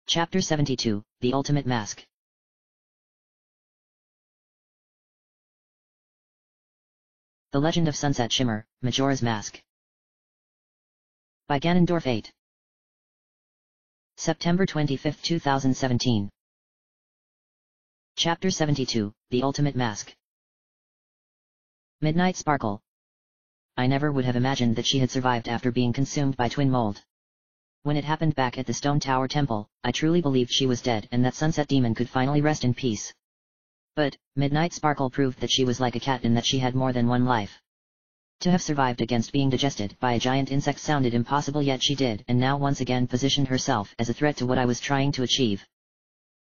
Chapter 72, The Ultimate Mask. The Legend of Sunset Shimmer, Majora's Mask. By Ganondorf 8. September 25, 2017. Chapter 72, The Ultimate Mask. Midnight Sparkle. I never would have imagined that she had survived after being consumed by twin mold. When it happened back at the Stone Tower Temple, I truly believed she was dead and that Sunset Demon could finally rest in peace. But, Midnight Sparkle proved that she was like a cat in that she had more than one life. To have survived against being digested by a giant insect sounded impossible, yet she did, and now once again positioned herself as a threat to what I was trying to achieve.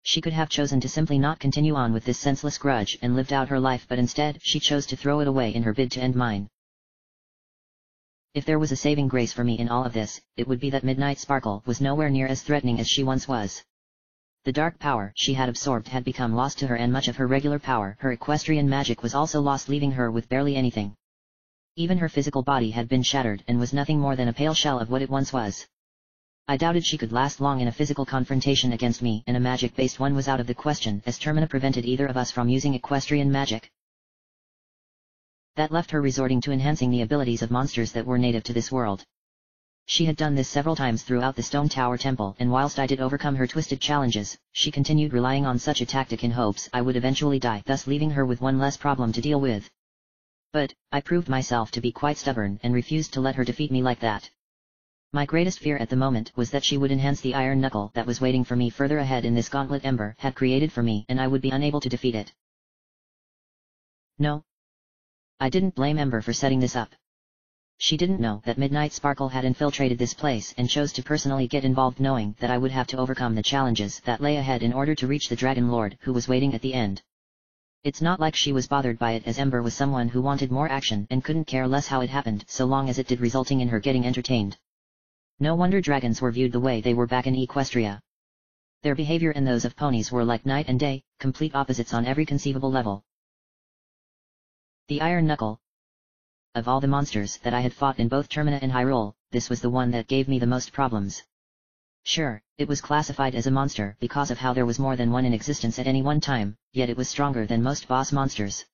She could have chosen to simply not continue on with this senseless grudge and lived out her life, but instead she chose to throw it away in her bid to end mine. If there was a saving grace for me in all of this, it would be that Midnight Sparkle was nowhere near as threatening as she once was. The dark power she had absorbed had become lost to her, and much of her regular power, her equestrian magic, was also lost, leaving her with barely anything. Even her physical body had been shattered and was nothing more than a pale shell of what it once was. I doubted she could last long in a physical confrontation against me, and a magic-based one was out of the question, as Termina prevented either of us from using equestrian magic. That left her resorting to enhancing the abilities of monsters that were native to this world. She had done this several times throughout the Stone Tower Temple, and whilst I did overcome her twisted challenges, she continued relying on such a tactic in hopes I would eventually die, thus leaving her with one less problem to deal with. But, I proved myself to be quite stubborn and refused to let her defeat me like that. My greatest fear at the moment was that she would enhance the iron knuckle that was waiting for me further ahead in this gauntlet Ember had created for me, and I would be unable to defeat it. No. I didn't blame Ember for setting this up. She didn't know that Midnight Sparkle had infiltrated this place and chose to personally get involved, knowing that I would have to overcome the challenges that lay ahead in order to reach the Dragon Lord who was waiting at the end. It's not like she was bothered by it, as Ember was someone who wanted more action and couldn't care less how it happened so long as it did, resulting in her getting entertained. No wonder dragons were viewed the way they were back in Equestria. Their behavior and those of ponies were like night and day, complete opposites on every conceivable level. The Iron Knuckle. Of all the monsters that I had fought in both Termina and Hyrule, this was the one that gave me the most problems. Sure, it was classified as a monster because of how there was more than one in existence at any one time, yet it was stronger than most boss monsters.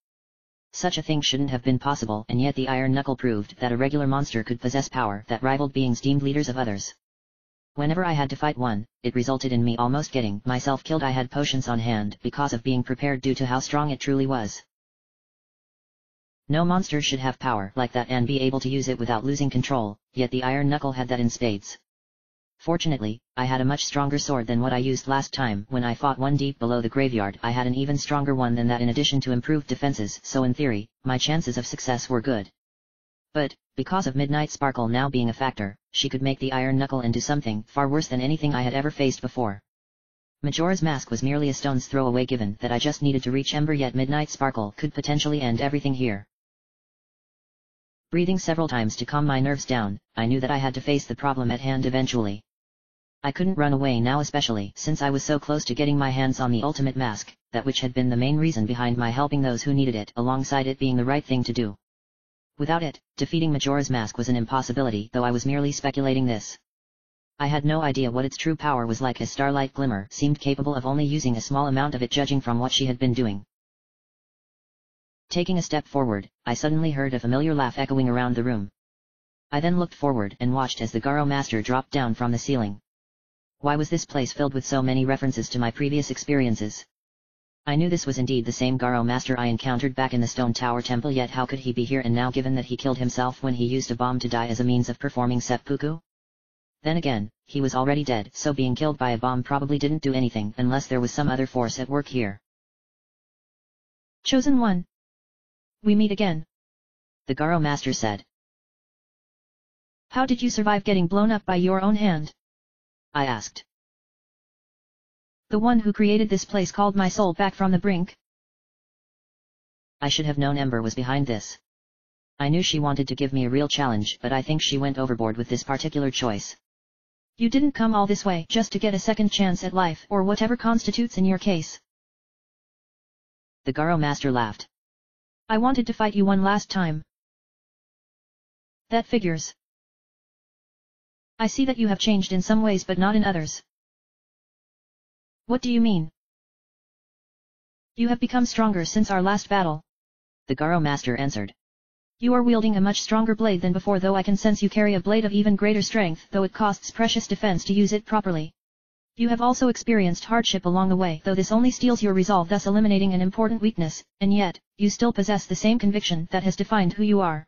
Such a thing shouldn't have been possible, and yet the Iron Knuckle proved that a regular monster could possess power that rivaled beings deemed leaders of others. Whenever I had to fight one, it resulted in me almost getting myself killed. I had potions on hand because of being prepared due to how strong it truly was. No monster should have power like that and be able to use it without losing control, yet the Iron Knuckle had that in spades. Fortunately, I had a much stronger sword than what I used last time when I fought one deep below the graveyard. I had an even stronger one than that in addition to improved defenses, so in theory, my chances of success were good. But, because of Midnight Sparkle now being a factor, she could make the Iron Knuckle into something far worse than anything I had ever faced before. Majora's Mask was merely a stone's throw away given that I just needed to reach Ember, yet Midnight Sparkle could potentially end everything here. Breathing several times to calm my nerves down, I knew that I had to face the problem at hand eventually. I couldn't run away now, especially since I was so close to getting my hands on the ultimate mask, that which had been the main reason behind my helping those who needed it, alongside it being the right thing to do. Without it, defeating Majora's Mask was an impossibility, though I was merely speculating this. I had no idea what its true power was like, as Starlight Glimmer seemed capable of only using a small amount of it, judging from what she had been doing. Taking a step forward, I suddenly heard a familiar laugh echoing around the room. I then looked forward and watched as the Garo Master dropped down from the ceiling. Why was this place filled with so many references to my previous experiences? I knew this was indeed the same Garo Master I encountered back in the Stone Tower Temple, yet how could he be here and now, given that he killed himself when he used a bomb to die as a means of performing seppuku? Then again, he was already dead, so being killed by a bomb probably didn't do anything unless there was some other force at work here. Chosen One. We meet again. The Garo Master said. How did you survive getting blown up by your own hand? I asked. The one who created this place called my soul back from the brink. I should have known Ember was behind this. I knew she wanted to give me a real challenge, but I think she went overboard with this particular choice. You didn't come all this way just to get a second chance at life, or whatever constitutes in your case. The Garo Master laughed. I wanted to fight you one last time. That figures. I see that you have changed in some ways but not in others. What do you mean? You have become stronger since our last battle. The Garo Master answered. You are wielding a much stronger blade than before, though I can sense you carry a blade of even greater strength, though it costs precious defense to use it properly. You have also experienced hardship along the way, though this only steels your resolve, thus eliminating an important weakness, and yet, you still possess the same conviction that has defined who you are.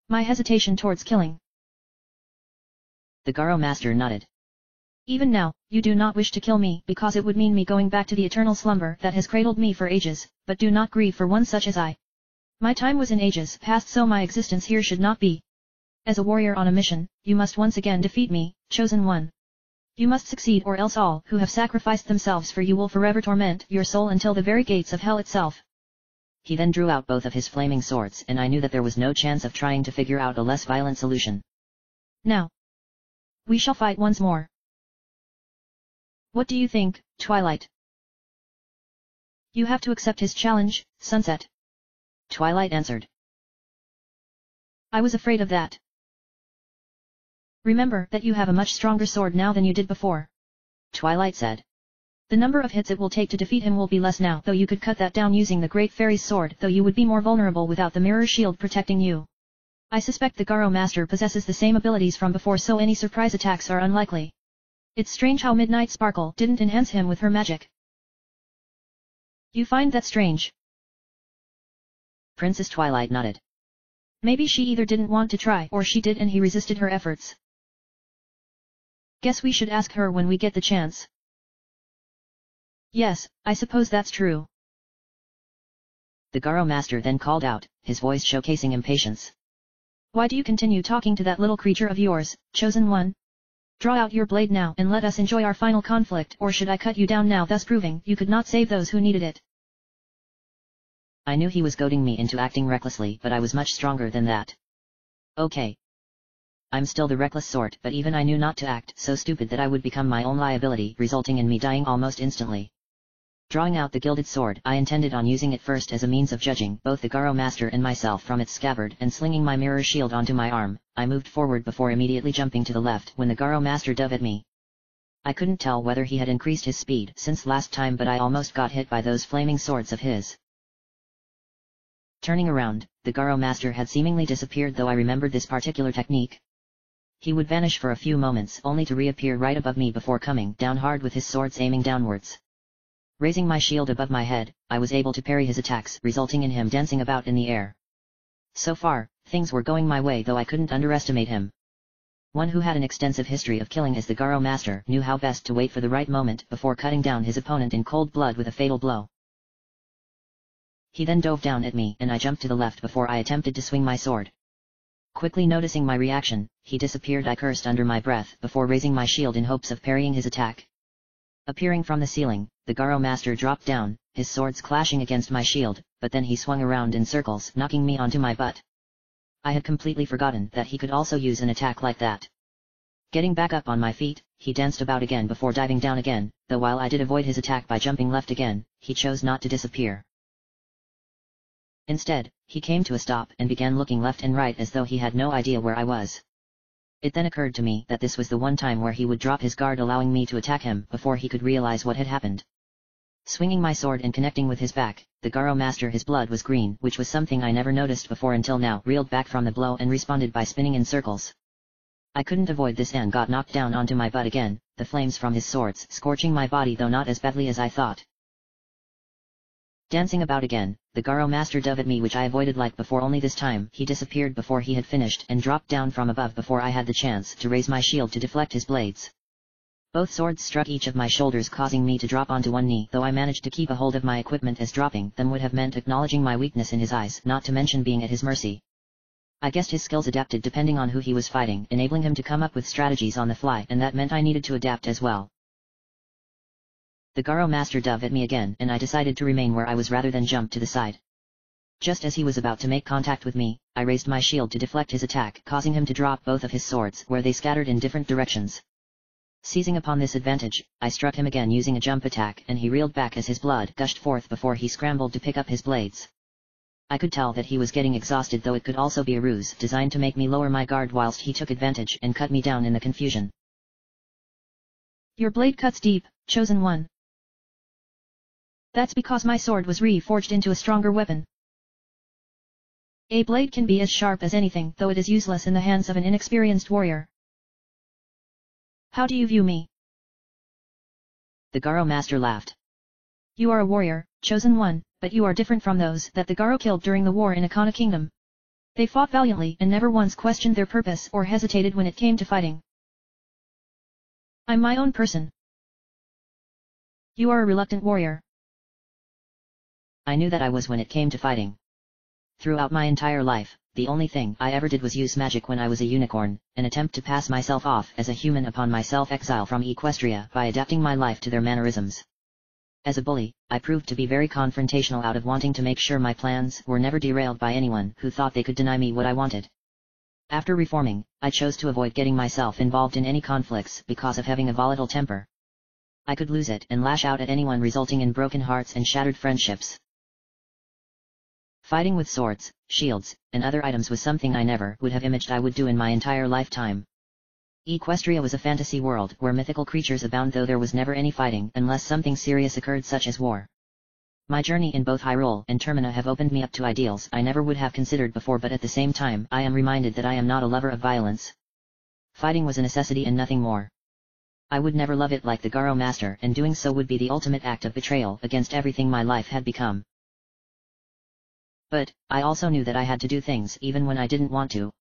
My hesitation towards killing. The Garo Master nodded. Even now, you do not wish to kill me because it would mean me going back to the eternal slumber that has cradled me for ages, but do not grieve for one such as I. My time was in ages past, so my existence here should not be. As a warrior on a mission, you must once again defeat me, Chosen One. You must succeed, or else all who have sacrificed themselves for you will forever torment your soul until the very gates of hell itself. He then drew out both of his flaming swords, and I knew that there was no chance of trying to figure out a less violent solution. Now, we shall fight once more. What do you think, Twilight? You have to accept his challenge, Sunset. Twilight answered. I was afraid of that. Remember that you have a much stronger sword now than you did before. Twilight said. The number of hits it will take to defeat him will be less now, though you could cut that down using the Great Fairy's sword, though you would be more vulnerable without the mirror shield protecting you. I suspect the Garo Master possesses the same abilities from before, so any surprise attacks are unlikely. It's strange how Midnight Sparkle didn't enhance him with her magic. You find that strange? Princess Twilight nodded. Maybe she either didn't want to try or she did and he resisted her efforts. Guess we should ask her when we get the chance. Yes, I suppose that's true. The Garo Master then called out, his voice showcasing impatience. Why do you continue talking to that little creature of yours, Chosen One? Draw out your blade now and let us enjoy our final conflict, or should I cut you down now, thus proving you could not save those who needed it? I knew he was goading me into acting recklessly, but I was much stronger than that. Okay. I'm still the reckless sort, but even I knew not to act so stupid that I would become my own liability, resulting in me dying almost instantly. Drawing out the gilded sword, I intended on using it first as a means of judging both the Garo Master and myself from its scabbard, and slinging my mirror shield onto my arm, I moved forward before immediately jumping to the left when the Garo Master dove at me. I couldn't tell whether he had increased his speed since last time, but I almost got hit by those flaming swords of his. Turning around, the Garo Master had seemingly disappeared, though I remembered this particular technique. He would vanish for a few moments only to reappear right above me before coming down hard with his swords aiming downwards. Raising my shield above my head, I was able to parry his attacks, resulting in him dancing about in the air. So far, things were going my way, though I couldn't underestimate him. One who had an extensive history of killing as the Garo Master knew how best to wait for the right moment before cutting down his opponent in cold blood with a fatal blow. He then dove down at me and I jumped to the left before I attempted to swing my sword. Quickly noticing my reaction, he disappeared. I cursed under my breath before raising my shield in hopes of parrying his attack. Appearing from the ceiling, the Garo Master dropped down, his swords clashing against my shield, but then he swung around in circles, knocking me onto my butt. I had completely forgotten that he could also use an attack like that. Getting back up on my feet, he danced about again before diving down again, though while I did avoid his attack by jumping left again, he chose not to disappear. Instead, he came to a stop and began looking left and right as though he had no idea where I was. It then occurred to me that this was the one time where he would drop his guard, allowing me to attack him before he could realize what had happened. Swinging my sword and connecting with his back, the Garo Master, his blood was green, which was something I never noticed before until now, reeled back from the blow and responded by spinning in circles. I couldn't avoid this and got knocked down onto my butt again, the flames from his swords scorching my body, though not as badly as I thought. Dancing about again, the Garo Master dove at me, which I avoided like before, only this time he disappeared before he had finished and dropped down from above before I had the chance to raise my shield to deflect his blades. Both swords struck each of my shoulders, causing me to drop onto one knee, though I managed to keep a hold of my equipment, as dropping them would have meant acknowledging my weakness in his eyes, not to mention being at his mercy. I guessed his skills adapted depending on who he was fighting, enabling him to come up with strategies on the fly, and that meant I needed to adapt as well. The Garo Master dove at me again, and I decided to remain where I was rather than jump to the side. Just as he was about to make contact with me, I raised my shield to deflect his attack, causing him to drop both of his swords, where they scattered in different directions. Seizing upon this advantage, I struck him again using a jump attack, and he reeled back as his blood gushed forth before he scrambled to pick up his blades. I could tell that he was getting exhausted, though it could also be a ruse designed to make me lower my guard whilst he took advantage and cut me down in the confusion. Your blade cuts deep, chosen one. That's because my sword was re-forged into a stronger weapon. A blade can be as sharp as anything, though it is useless in the hands of an inexperienced warrior. How do you view me? The Garo master laughed. You are a warrior, chosen one, but you are different from those that the Garo killed during the war in Akana Kingdom. They fought valiantly and never once questioned their purpose or hesitated when it came to fighting. I'm my own person. You are a reluctant warrior. I knew that I was when it came to fighting. Throughout my entire life, the only thing I ever did was use magic when I was a unicorn, an attempt to pass myself off as a human upon my self-exile from Equestria by adapting my life to their mannerisms. As a bully, I proved to be very confrontational out of wanting to make sure my plans were never derailed by anyone who thought they could deny me what I wanted. After reforming, I chose to avoid getting myself involved in any conflicts because of having a volatile temper. I could lose it and lash out at anyone, resulting in broken hearts and shattered friendships. Fighting with swords, shields, and other items was something I never would have imagined I would do in my entire lifetime. Equestria was a fantasy world where mythical creatures abound, though there was never any fighting unless something serious occurred, such as war. My journey in both Hyrule and Termina have opened me up to ideals I never would have considered before, but at the same time I am reminded that I am not a lover of violence. Fighting was a necessity and nothing more. I would never love it like the Garo Master, and doing so would be the ultimate act of betrayal against everything my life had become. But, I also knew that I had to do things even when I didn't want to.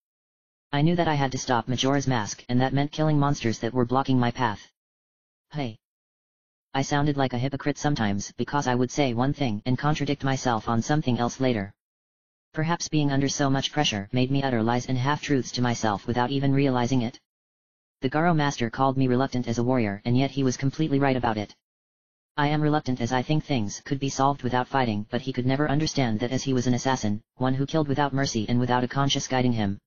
I knew that I had to stop Majora's Mask, and that meant killing monsters that were blocking my path. Hey. I sounded like a hypocrite sometimes because I would say one thing and contradict myself on something else later. Perhaps being under so much pressure made me utter lies and half-truths to myself without even realizing it. The Garo Master called me reluctant as a warrior, and yet he was completely right about it. I am reluctant as I think things could be solved without fighting, but he could never understand that as he was an assassin, one who killed without mercy and without a conscience guiding him.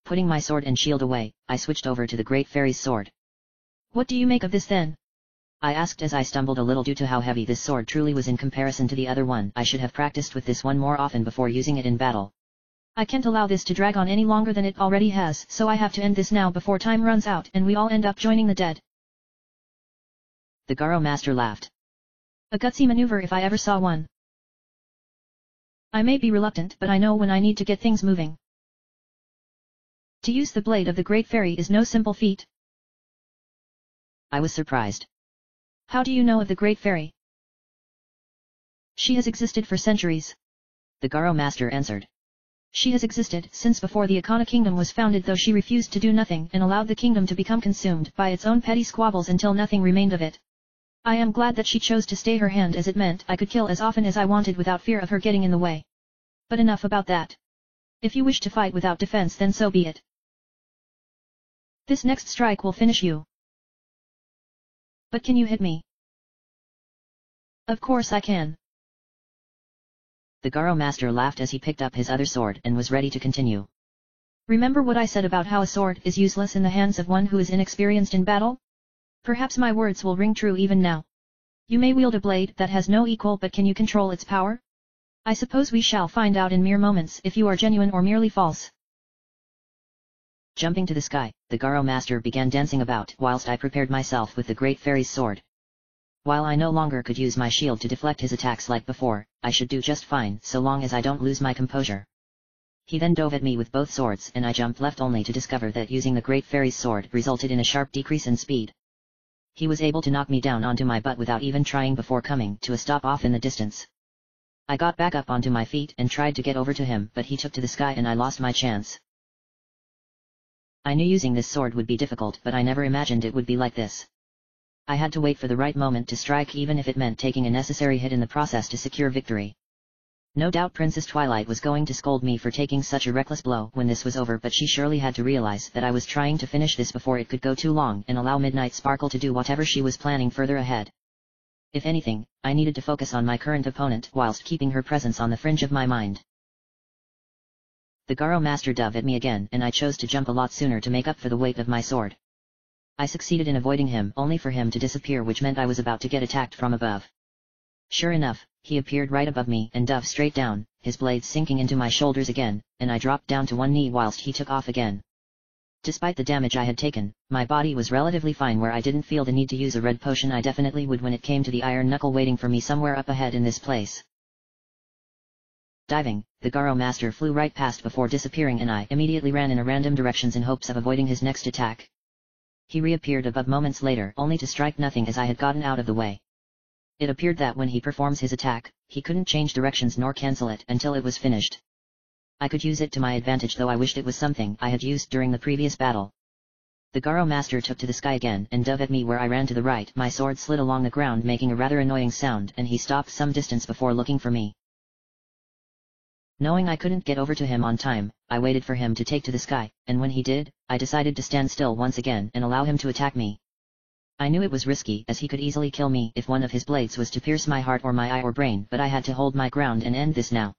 Putting my sword and shield away, I switched over to the Great Fairy's sword. What do you make of this then? I asked as I stumbled a little due to how heavy this sword truly was in comparison to the other one. I should have practiced with this one more often before using it in battle. I can't allow this to drag on any longer than it already has, so I have to end this now before time runs out and we all end up joining the dead. The Garo Master laughed. A gutsy maneuver if I ever saw one. I may be reluctant, but I know when I need to get things moving. To use the blade of the Great Fairy is no simple feat. I was surprised. How do you know of the Great Fairy? She has existed for centuries. The Garo Master answered. She has existed since before the Akana Kingdom was founded, though she refused to do nothing and allowed the kingdom to become consumed by its own petty squabbles until nothing remained of it. I am glad that she chose to stay her hand, as it meant I could kill as often as I wanted without fear of her getting in the way. But enough about that. If you wish to fight without defense, then so be it. This next strike will finish you. But can you hit me? Of course I can. The Garo Master laughed as he picked up his other sword and was ready to continue. Remember what I said about how a sword is useless in the hands of one who is inexperienced in battle? Perhaps my words will ring true even now. You may wield a blade that has no equal, but can you control its power? I suppose we shall find out in mere moments if you are genuine or merely false. Jumping to the sky, the Garo Master began dancing about whilst I prepared myself with the Great Fairy's sword. While I no longer could use my shield to deflect his attacks like before, I should do just fine so long as I don't lose my composure. He then dove at me with both swords, and I jumped left only to discover that using the Great Fairy's sword resulted in a sharp decrease in speed. He was able to knock me down onto my butt without even trying before coming to a stop off in the distance. I got back up onto my feet and tried to get over to him, but he took to the sky and I lost my chance. I knew using this sword would be difficult, but I never imagined it would be like this. I had to wait for the right moment to strike, even if it meant taking a necessary hit in the process to secure victory. No doubt Princess Twilight was going to scold me for taking such a reckless blow when this was over, but she surely had to realize that I was trying to finish this before it could go too long and allow Midnight Sparkle to do whatever she was planning further ahead. If anything, I needed to focus on my current opponent whilst keeping her presence on the fringe of my mind. The Garo Master dove at me again, and I chose to jump a lot sooner to make up for the weight of my sword. I succeeded in avoiding him, only for him to disappear, which meant I was about to get attacked from above. Sure enough, he appeared right above me and dove straight down, his blades sinking into my shoulders again, and I dropped down to one knee whilst he took off again. Despite the damage I had taken, my body was relatively fine where I didn't feel the need to use a red potion. I definitely would when it came to the iron knuckle waiting for me somewhere up ahead in this place. Diving, the Garo Master flew right past before disappearing and I immediately ran in a random directions in hopes of avoiding his next attack. He reappeared above moments later only to strike nothing as I had gotten out of the way. It appeared that when he performs his attack, he couldn't change directions nor cancel it until it was finished. I could use it to my advantage though I wished it was something I had used during the previous battle. The Garo Master took to the sky again and dove at me where I ran to the right. My sword slid along the ground making a rather annoying sound and he stopped some distance before looking for me. Knowing I couldn't get over to him on time, I waited for him to take to the sky, and when he did, I decided to stand still once again and allow him to attack me. I knew it was risky as he could easily kill me if one of his blades was to pierce my heart or my eye or brain, but I had to hold my ground and end this now.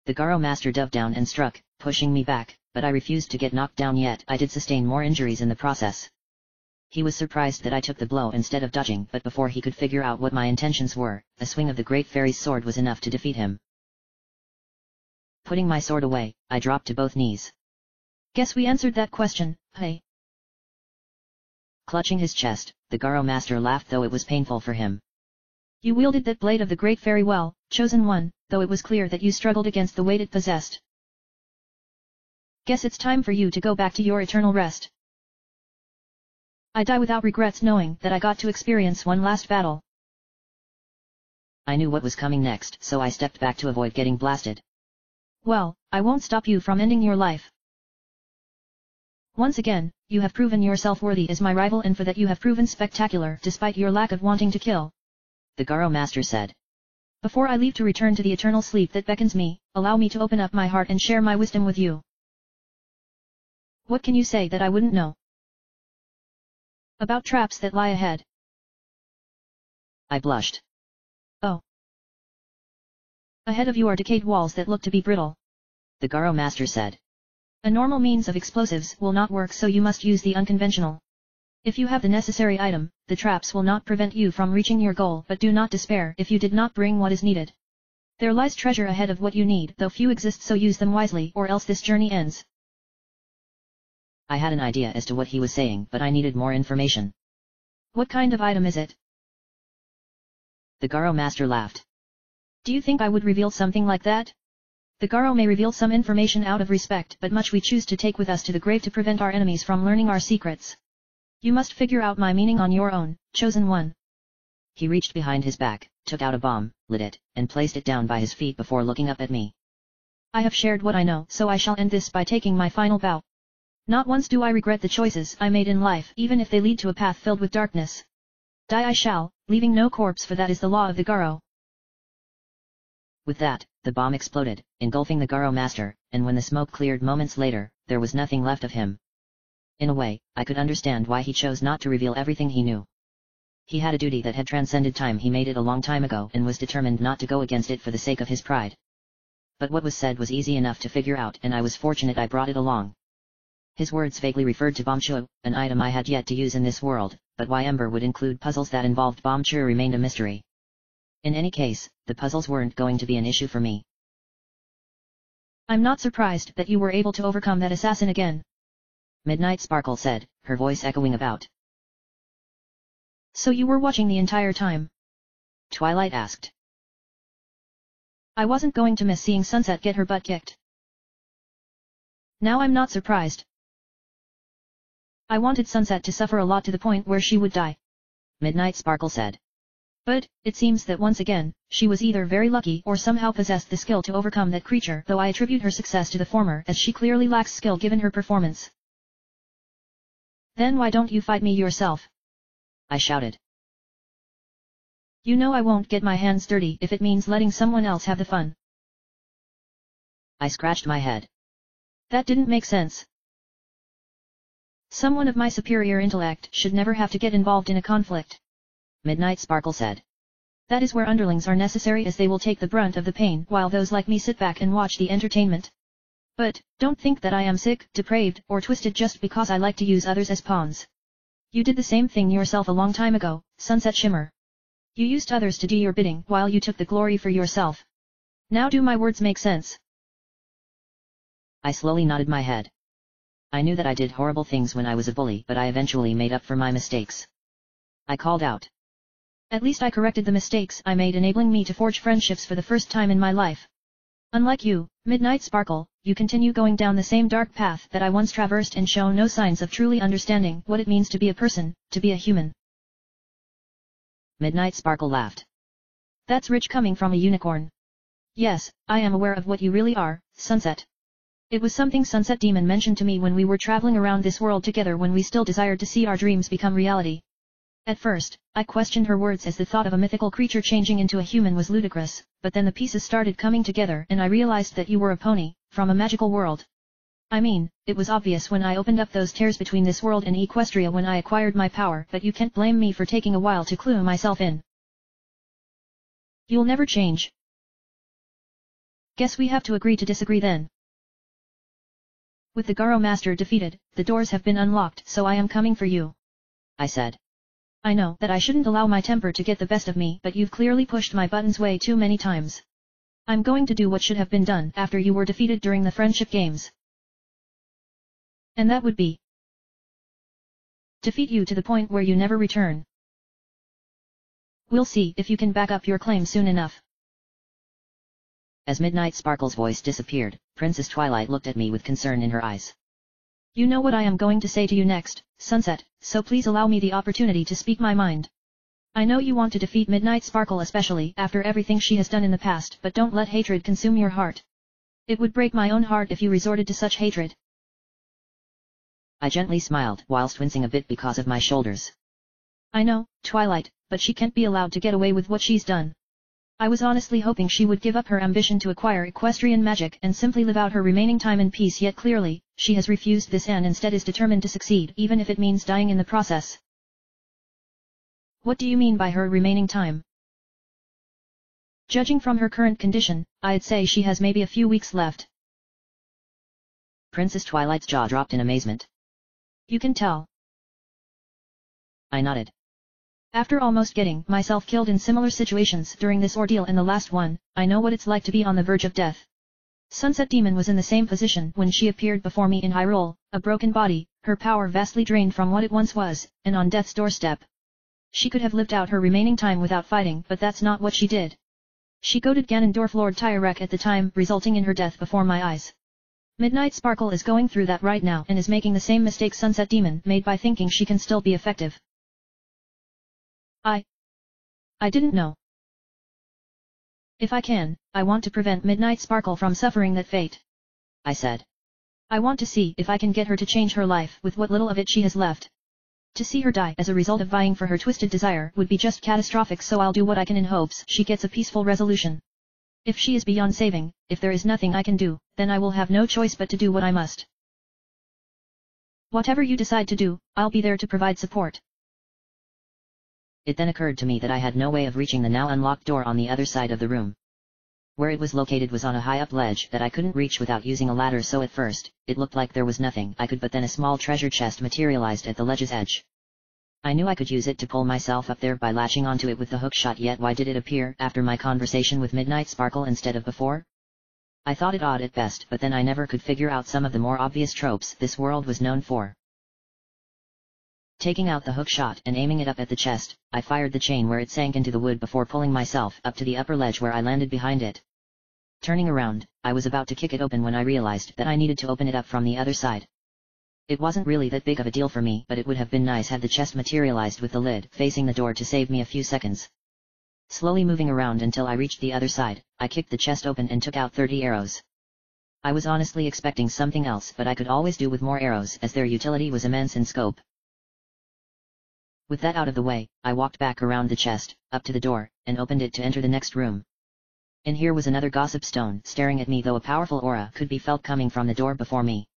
The Garo Master dove down and struck, pushing me back, but I refused to get knocked down yet. I did sustain more injuries in the process. He was surprised that I took the blow instead of dodging, but before he could figure out what my intentions were, a swing of the Great Fairy's sword was enough to defeat him. Putting my sword away, I dropped to both knees. Guess we answered that question, hey. Clutching his chest, the Garo Master laughed though it was painful for him. You wielded that blade of the Great Fairy well, chosen one, though it was clear that you struggled against the weight it possessed. Guess it's time for you to go back to your eternal rest. I die without regrets knowing that I got to experience one last battle. I knew what was coming next, so I stepped back to avoid getting blasted. Well, I won't stop you from ending your life. Once again, you have proven yourself worthy as my rival and for that you have proven spectacular despite your lack of wanting to kill. The Garo Master said. Before I leave to return to the eternal sleep that beckons me, allow me to open up my heart and share my wisdom with you. What can you say that I wouldn't know? About traps that lie ahead. I blushed. Oh. Ahead of you are decayed walls that look to be brittle. The Garo Master said. A normal means of explosives will not work, so you must use the unconventional. If you have the necessary item, the traps will not prevent you from reaching your goal, but do not despair if you did not bring what is needed. There lies treasure ahead of what you need, though few exist, so use them wisely or else this journey ends. I had an idea as to what he was saying, but I needed more information. What kind of item is it? The Garo Master laughed. Do you think I would reveal something like that? The Garo may reveal some information out of respect, but much we choose to take with us to the grave to prevent our enemies from learning our secrets. You must figure out my meaning on your own, chosen one. He reached behind his back, took out a bomb, lit it, and placed it down by his feet before looking up at me. I have shared what I know, so I shall end this by taking my final bow. Not once do I regret the choices I made in life, even if they lead to a path filled with darkness. Die I shall, leaving no corpse, for that is the law of the Garo. With that, the bomb exploded, engulfing the Garo Master, and when the smoke cleared moments later, there was nothing left of him. In a way, I could understand why he chose not to reveal everything he knew. He had a duty that had transcended time. He made it a long time ago and was determined not to go against it for the sake of his pride. But what was said was easy enough to figure out, and I was fortunate I brought it along. His words vaguely referred to Bombchu, an item I had yet to use in this world, but why Ember would include puzzles that involved Bombchu remained a mystery. In any case, the puzzles weren't going to be an issue for me. I'm not surprised that you were able to overcome that assassin again. Midnight Sparkle said, her voice echoing about. So you were watching the entire time? Twilight asked. I wasn't going to miss seeing Sunset get her butt kicked. Now I'm not surprised. I wanted Sunset to suffer a lot to the point where she would die. Midnight Sparkle said. But, it seems that once again, she was either very lucky or somehow possessed the skill to overcome that creature, though I attribute her success to the former as she clearly lacks skill given her performance. Then why don't you fight me yourself? I shouted. You know I won't get my hands dirty if it means letting someone else have the fun. I scratched my head. That didn't make sense. Someone of my superior intellect should never have to get involved in a conflict. Midnight Sparkle said. That is where underlings are necessary, as they will take the brunt of the pain while those like me sit back and watch the entertainment. But, don't think that I am sick, depraved, or twisted just because I like to use others as pawns. You did the same thing yourself a long time ago, Sunset Shimmer. You used others to do your bidding while you took the glory for yourself. Now do my words make sense? I slowly nodded my head. I knew that I did horrible things when I was a bully, but I eventually made up for my mistakes. I called out. At least I corrected the mistakes I made, enabling me to forge friendships for the first time in my life. Unlike you, Midnight Sparkle, you continue going down the same dark path that I once traversed and show no signs of truly understanding what it means to be a person, to be a human. Midnight Sparkle laughed. That's rich coming from a unicorn. Yes, I am aware of what you really are, Sunset. It was something Sunset Demon mentioned to me when we were traveling around this world together, when we still desired to see our dreams become reality. At first, I questioned her words, as the thought of a mythical creature changing into a human was ludicrous, but then the pieces started coming together and I realized that you were a pony, from a magical world. I mean, it was obvious when I opened up those tears between this world and Equestria when I acquired my power, but you can't blame me for taking a while to clue myself in. You'll never change. Guess we have to agree to disagree then. With the Garo Master defeated, the doors have been unlocked, so I am coming for you, I said. I know that I shouldn't allow my temper to get the best of me, but you've clearly pushed my buttons way too many times. I'm going to do what should have been done after you were defeated during the friendship games. And that would be defeat you to the point where you never return. We'll see if you can back up your claim soon enough. As Midnight Sparkle's voice disappeared, Princess Twilight looked at me with concern in her eyes. You know what I am going to say to you next, Sunset, so please allow me the opportunity to speak my mind. I know you want to defeat Midnight Sparkle, especially after everything she has done in the past, but don't let hatred consume your heart. It would break my own heart if you resorted to such hatred. I gently smiled, whilst wincing a bit because of my shoulders. I know, Twilight, but she can't be allowed to get away with what she's done. I was honestly hoping she would give up her ambition to acquire equestrian magic and simply live out her remaining time in peace, yet clearly, she has refused this and instead is determined to succeed, even if it means dying in the process. What do you mean by her remaining time? Judging from her current condition, I'd say she has maybe a few weeks left. Princess Twilight's jaw dropped in amazement. You can tell. I nodded. After almost getting myself killed in similar situations during this ordeal and the last one, I know what it's like to be on the verge of death. Sunset Demon was in the same position when she appeared before me in Hyrule, a broken body, her power vastly drained from what it once was, and on death's doorstep. She could have lived out her remaining time without fighting, but that's not what she did. She goaded Ganondorf Lord Tyrek at the time, resulting in her death before my eyes. Midnight Sparkle is going through that right now and is making the same mistake Sunset Demon made by thinking she can still be effective. I didn't know. If I can, I want to prevent Midnight Sparkle from suffering that fate, I said. I want to see if I can get her to change her life with what little of it she has left. To see her die as a result of vying for her twisted desire would be just catastrophic, so I'll do what I can in hopes she gets a peaceful resolution. If she is beyond saving, if there is nothing I can do, then I will have no choice but to do what I must. Whatever you decide to do, I'll be there to provide support. It then occurred to me that I had no way of reaching the now unlocked door on the other side of the room. Where it was located was on a high-up ledge that I couldn't reach without using a ladder, so at first, it looked like there was nothing I could, but then a small treasure chest materialized at the ledge's edge. I knew I could use it to pull myself up there by latching onto it with the hookshot, yet why did it appear after my conversation with Midnight Sparkle instead of before? I thought it odd at best, but then I never could figure out some of the more obvious tropes this world was known for. Taking out the hookshot and aiming it up at the chest, I fired the chain where it sank into the wood before pulling myself up to the upper ledge where I landed behind it. Turning around, I was about to kick it open when I realized that I needed to open it up from the other side. It wasn't really that big of a deal for me, but it would have been nice had the chest materialized with the lid facing the door to save me a few seconds. Slowly moving around until I reached the other side, I kicked the chest open and took out 30 arrows. I was honestly expecting something else, but I could always do with more arrows as their utility was immense in scope. With that out of the way, I walked back around the chest, up to the door, and opened it to enter the next room. In here was another gossip stone staring at me, though a powerful aura could be felt coming from the door before me.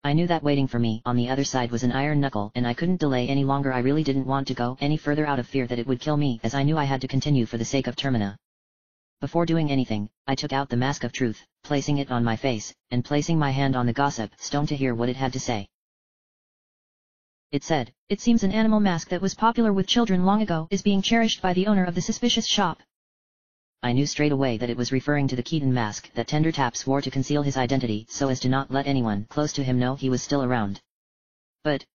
I knew that waiting for me on the other side was an iron knuckle, and I couldn't delay any longer. I really didn't want to go any further out of fear that it would kill me, as I knew I had to continue for the sake of Termina. Before doing anything, I took out the Mask of Truth, placing it on my face, and placing my hand on the gossip stone to hear what it had to say. It said, "It seems an animal mask that was popular with children long ago is being cherished by the owner of the suspicious shop. I knew straight away that it was referring to the Keaton mask that Tendertaps wore to conceal his identity so as to not let anyone close to him know he was still around. But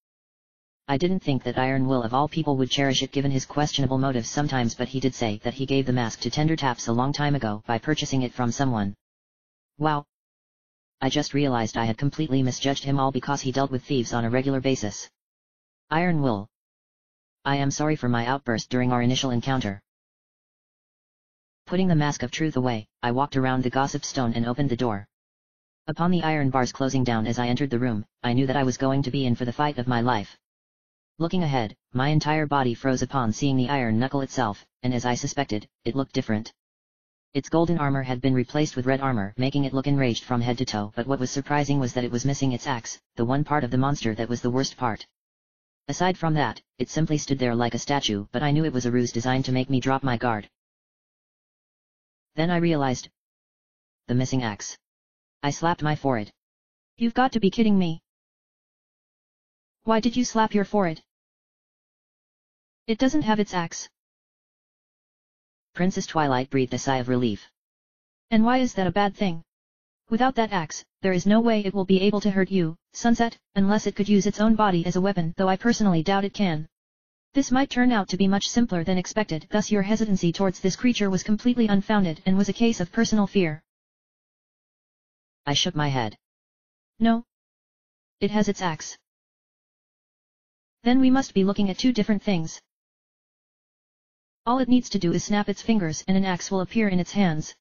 I didn't think that Iron Will of all people would cherish it given his questionable motives sometimes, but he did say that he gave the mask to Tendertaps a long time ago by purchasing it from someone. Wow. I just realized I had completely misjudged him all because he dealt with thieves on a regular basis. Iron Will. I am sorry for my outburst during our initial encounter. Putting the mask of truth away, I walked around the gossip stone and opened the door. Upon the iron bars closing down as I entered the room, I knew that I was going to be in for the fight of my life. Looking ahead, my entire body froze upon seeing the iron knuckle itself, and as I suspected, it looked different. Its golden armor had been replaced with red armor, making it look enraged from head to toe, but what was surprising was that it was missing its axe, the one part of the monster that was the worst part. Aside from that, it simply stood there like a statue, but I knew it was a ruse designed to make me drop my guard. Then I realized. The missing axe. I slapped my forehead. You've got to be kidding me. Why did you slap your forehead? It doesn't have its axe. Princess Twilight breathed a sigh of relief. And why is that a bad thing? Without that axe, there is no way it will be able to hurt you, Sunset, unless it could use its own body as a weapon, though I personally doubt it can. This might turn out to be much simpler than expected, thus your hesitancy towards this creature was completely unfounded and was a case of personal fear. I shook my head. No. It has its axe. Then we must be looking at two different things. All it needs to do is snap its fingers and an axe will appear in its hands.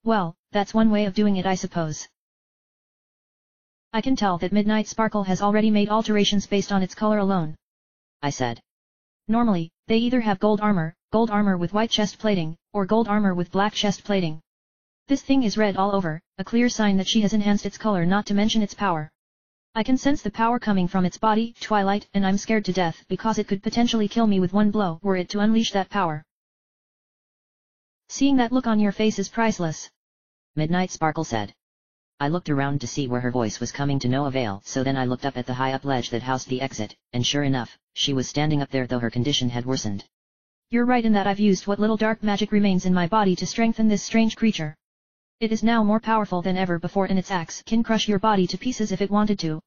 Well, that's one way of doing it, I suppose. I can tell that Midnight Sparkle has already made alterations based on its color alone, I said. Normally, they either have gold armor with white chest plating, or gold armor with black chest plating. This thing is red all over, a clear sign that she has enhanced its color, not to mention its power. I can sense the power coming from its body, Twilight, and I'm scared to death because it could potentially kill me with one blow were it to unleash that power. Seeing that look on your face is priceless, Midnight Sparkle said. I looked around to see where her voice was coming to no avail, so then I looked up at the high-up ledge that housed the exit, and sure enough, she was standing up there though her condition had worsened. You're right in that I've used what little dark magic remains in my body to strengthen this strange creature. It is now more powerful than ever before, and its axe can crush your body to pieces if it wanted to.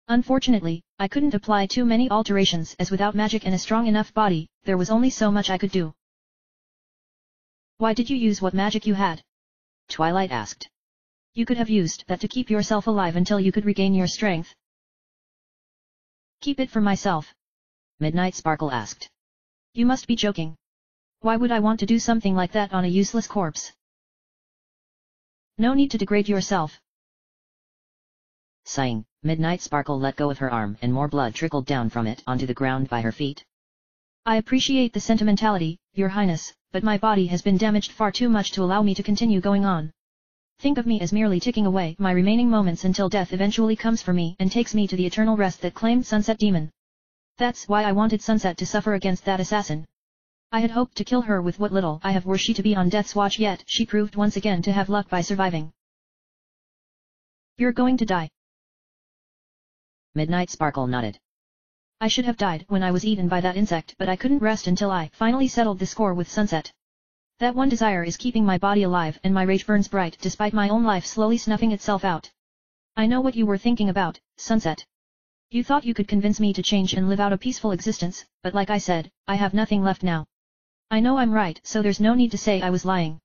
Unfortunately, I couldn't apply too many alterations as without magic and a strong enough body, there was only so much I could do. Why did you use what magic you had? Twilight asked. You could have used that to keep yourself alive until you could regain your strength. Keep it for myself, Midnight Sparkle asked. You must be joking. Why would I want to do something like that on a useless corpse? No need to degrade yourself. Sighing, Midnight Sparkle let go of her arm and more blood trickled down from it onto the ground by her feet. I appreciate the sentimentality, Your Highness, but my body has been damaged far too much to allow me to continue going on. Think of me as merely ticking away my remaining moments until death eventually comes for me and takes me to the eternal rest that claimed Sunset Demon. That's why I wanted Sunset to suffer against that assassin. I had hoped to kill her with what little I have were she to be on death's watch, yet she proved once again to have luck by surviving. You're going to die. Midnight Sparkle nodded. I should have died when I was eaten by that insect, but I couldn't rest until I finally settled the score with Sunset. That one desire is keeping my body alive and my rage burns bright despite my own life slowly snuffing itself out. I know what you were thinking about, Sunset. You thought you could convince me to change and live out a peaceful existence, but like I said, I have nothing left now. I know I'm right, so there's no need to say I was lying.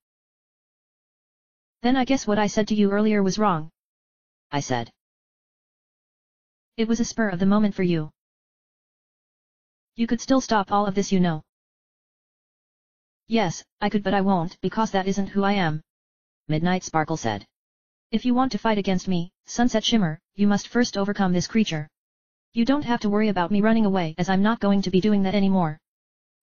Then I guess what I said to you earlier was wrong, I said. It was a spur of the moment for you. You could still stop all of this, you know. Yes, I could, but I won't because that isn't who I am, Midnight Sparkle said. If you want to fight against me, Sunset Shimmer, you must first overcome this creature. You don't have to worry about me running away as I'm not going to be doing that anymore.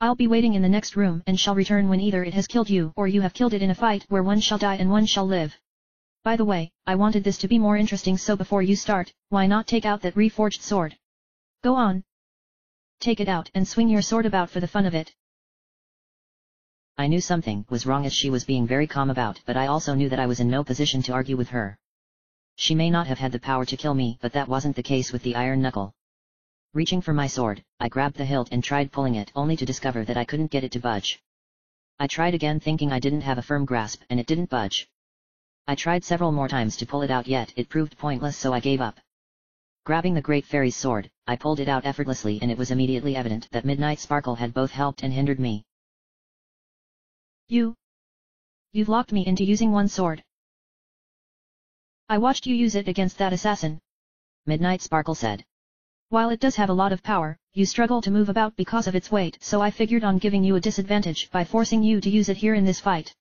I'll be waiting in the next room and shall return when either it has killed you or you have killed it in a fight where one shall die and one shall live. By the way, I wanted this to be more interesting, so before you start, why not take out that reforged sword? Go on. Take it out and swing your sword about for the fun of it. I knew something was wrong as she was being very calm about, but I also knew that I was in no position to argue with her. She may not have had the power to kill me, but that wasn't the case with the iron knuckle. Reaching for my sword, I grabbed the hilt and tried pulling it only to discover that I couldn't get it to budge. I tried again thinking I didn't have a firm grasp and it didn't budge. I tried several more times to pull it out yet it proved pointless so I gave up. Grabbing the Great Fairy's sword, I pulled it out effortlessly and it was immediately evident that Midnight Sparkle had both helped and hindered me. You've locked me into using one sword. I watched you use it against that assassin, Midnight Sparkle said. While it does have a lot of power, you struggle to move about because of its weight, so I figured on giving you a disadvantage by forcing you to use it here in this fight.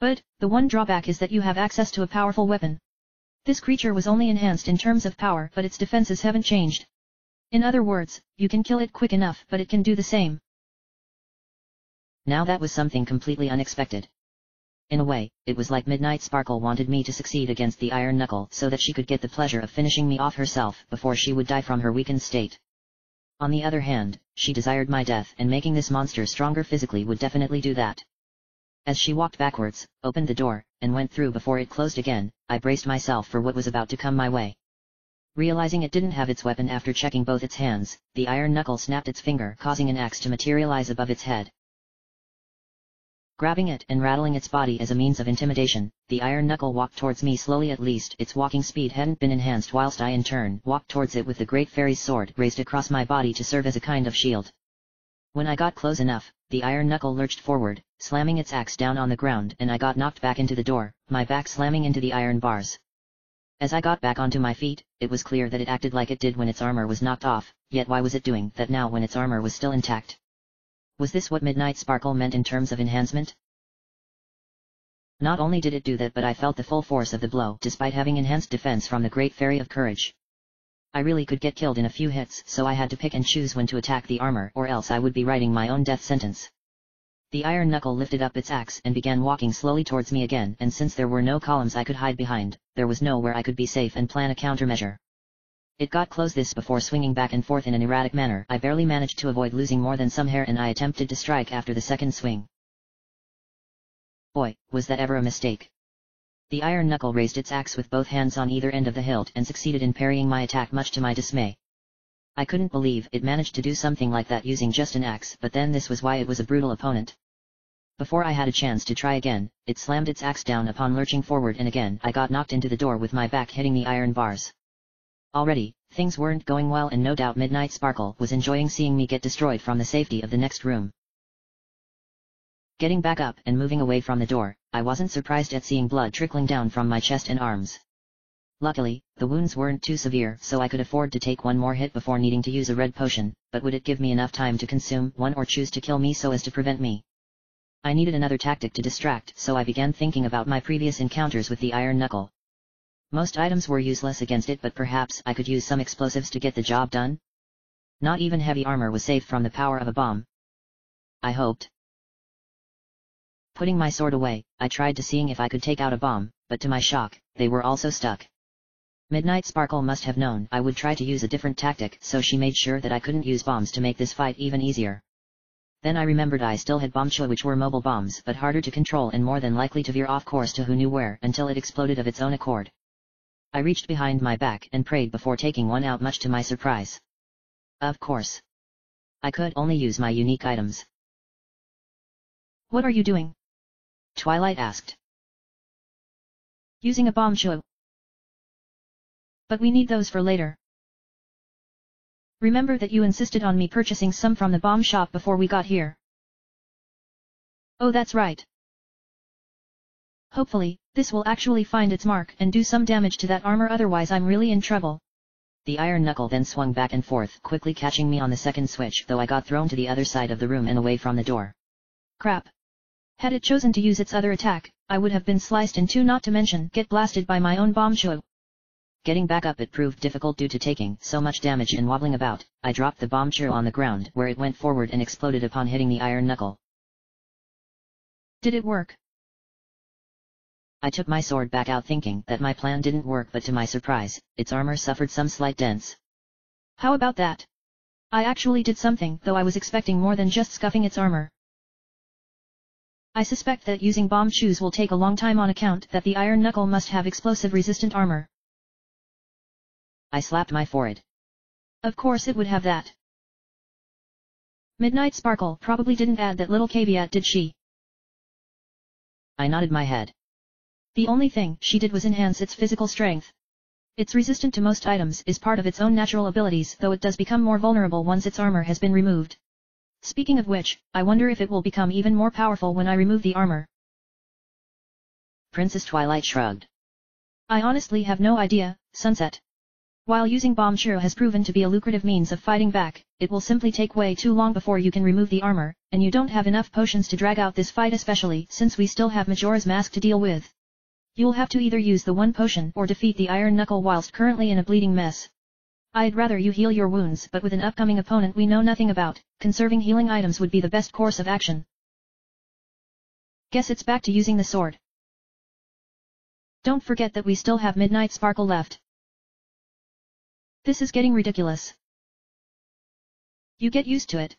But, the one drawback is that you have access to a powerful weapon. This creature was only enhanced in terms of power but its defenses haven't changed. In other words, you can kill it quick enough but it can do the same. Now that was something completely unexpected. In a way, it was like Midnight Sparkle wanted me to succeed against the Iron Knuckle so that she could get the pleasure of finishing me off herself before she would die from her weakened state. On the other hand, she desired my death and making this monster stronger physically would definitely do that. As she walked backwards, opened the door, and went through before it closed again, I braced myself for what was about to come my way. Realizing it didn't have its weapon after checking both its hands, the Iron Knuckle snapped its finger causing an axe to materialize above its head. Grabbing it and rattling its body as a means of intimidation, the Iron Knuckle walked towards me slowly. At least its walking speed hadn't been enhanced, whilst I in turn walked towards it with the Great Fairy's sword raised across my body to serve as a kind of shield. When I got close enough, the Iron Knuckle lurched forward, slamming its axe down on the ground and I got knocked back into the door, my back slamming into the iron bars. As I got back onto my feet, it was clear that it acted like it did when its armor was knocked off, yet why was it doing that now when its armor was still intact? Was this what Midnight Sparkle meant in terms of enhancement? Not only did it do that, but I felt the full force of the blow despite having enhanced defense from the Great Fairy of Courage. I really could get killed in a few hits, so I had to pick and choose when to attack the armor or else I would be writing my own death sentence. The Iron Knuckle lifted up its axe and began walking slowly towards me again, and since there were no columns I could hide behind, there was nowhere I could be safe and plan a countermeasure. It got close this before swinging back and forth in an erratic manner. I barely managed to avoid losing more than some hair and I attempted to strike after the second swing. Boy, was that ever a mistake. The Iron Knuckle raised its axe with both hands on either end of the hilt and succeeded in parrying my attack much to my dismay. I couldn't believe it managed to do something like that using just an axe, but then this was why it was a brutal opponent. Before I had a chance to try again, it slammed its axe down upon lurching forward and again I got knocked into the door with my back hitting the iron bars. Already, things weren't going well and no doubt Midnight Sparkle was enjoying seeing me get destroyed from the safety of the next room. Getting back up and moving away from the door, I wasn't surprised at seeing blood trickling down from my chest and arms. Luckily, the wounds weren't too severe so I could afford to take one more hit before needing to use a red potion, but would it give me enough time to consume one or choose to kill me so as to prevent me? I needed another tactic to distract, so I began thinking about my previous encounters with the Iron Knuckle. Most items were useless against it, but perhaps I could use some explosives to get the job done? Not even heavy armor was safe from the power of a bomb. I hoped. Putting my sword away, I tried to seeing if I could take out a bomb, but to my shock, they were also stuck. Midnight Sparkle must have known I would try to use a different tactic, so she made sure that I couldn't use bombs to make this fight even easier. Then I remembered I still had bombchua, which were mobile bombs but harder to control and more than likely to veer off course to who knew where until it exploded of its own accord. I reached behind my back and prayed before taking one out, much to my surprise. Of course, I could only use my unique items. What are you doing? Twilight asked. Using a bombchua. But we need those for later. Remember that you insisted on me purchasing some from the bomb shop before we got here. Oh, that's right. Hopefully, this will actually find its mark and do some damage to that armor, otherwise I'm really in trouble. The Iron Knuckle then swung back and forth, quickly catching me on the second switch, though I got thrown to the other side of the room and away from the door. Crap. Had it chosen to use its other attack, I would have been sliced in two, not to mention get blasted by my own bombchua. Getting back up it proved difficult due to taking so much damage and wobbling about. I dropped the bombchua on the ground where it went forward and exploded upon hitting the Iron Knuckle. Did it work? I took my sword back out thinking that my plan didn't work, but to my surprise, its armor suffered some slight dents. How about that? I actually did something, though I was expecting more than just scuffing its armor. I suspect that using bombchuas will take a long time on account that the Iron Knuckle must have explosive-resistant armor. I slapped my forehead. Of course it would have that. Midnight Sparkle probably didn't add that little caveat, did she? I nodded my head. The only thing she did was enhance its physical strength. It's resistant to most items is part of its own natural abilities, though it does become more vulnerable once its armor has been removed. Speaking of which, I wonder if it will become even more powerful when I remove the armor. Princess Twilight shrugged. I honestly have no idea, Sunset. While using Bomb Shiro has proven to be a lucrative means of fighting back, it will simply take way too long before you can remove the armor, and you don't have enough potions to drag out this fight, especially since we still have Majora's Mask to deal with. You'll have to either use the one potion or defeat the Iron Knuckle whilst currently in a bleeding mess. I'd rather you heal your wounds, but with an upcoming opponent we know nothing about, conserving healing items would be the best course of action. Guess it's back to using the sword. Don't forget that we still have Midnight Sparkle left. This is getting ridiculous. You get used to it.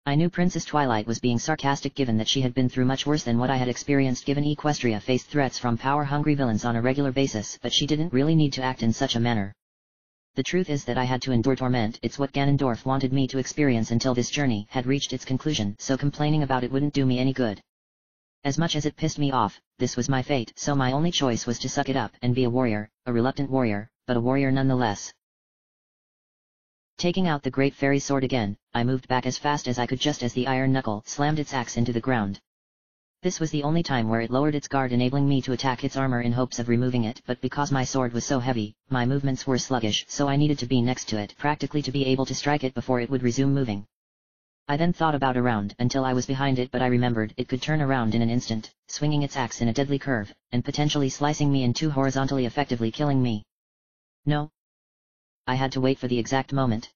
I knew Princess Twilight was being sarcastic given that she had been through much worse than what I had experienced, given Equestria faced threats from power-hungry villains on a regular basis, but she didn't really need to act in such a manner. The truth is that I had to endure torment. It's what Ganondorf wanted me to experience until this journey had reached its conclusion, so complaining about it wouldn't do me any good. As much as it pissed me off, this was my fate, so my only choice was to suck it up and be a warrior, a reluctant warrior, but a warrior nonetheless. Taking out the Great Fairy Sword again, I moved back as fast as I could just as the Iron Knuckle slammed its axe into the ground. This was the only time where it lowered its guard, enabling me to attack its armor in hopes of removing it, but because my sword was so heavy, my movements were sluggish, so I needed to be next to it practically to be able to strike it before it would resume moving. I then thought about a round until I was behind it, but I remembered it could turn around in an instant, swinging its axe in a deadly curve, and potentially slicing me in two horizontally, effectively killing me. No. I had to wait for the exact moment.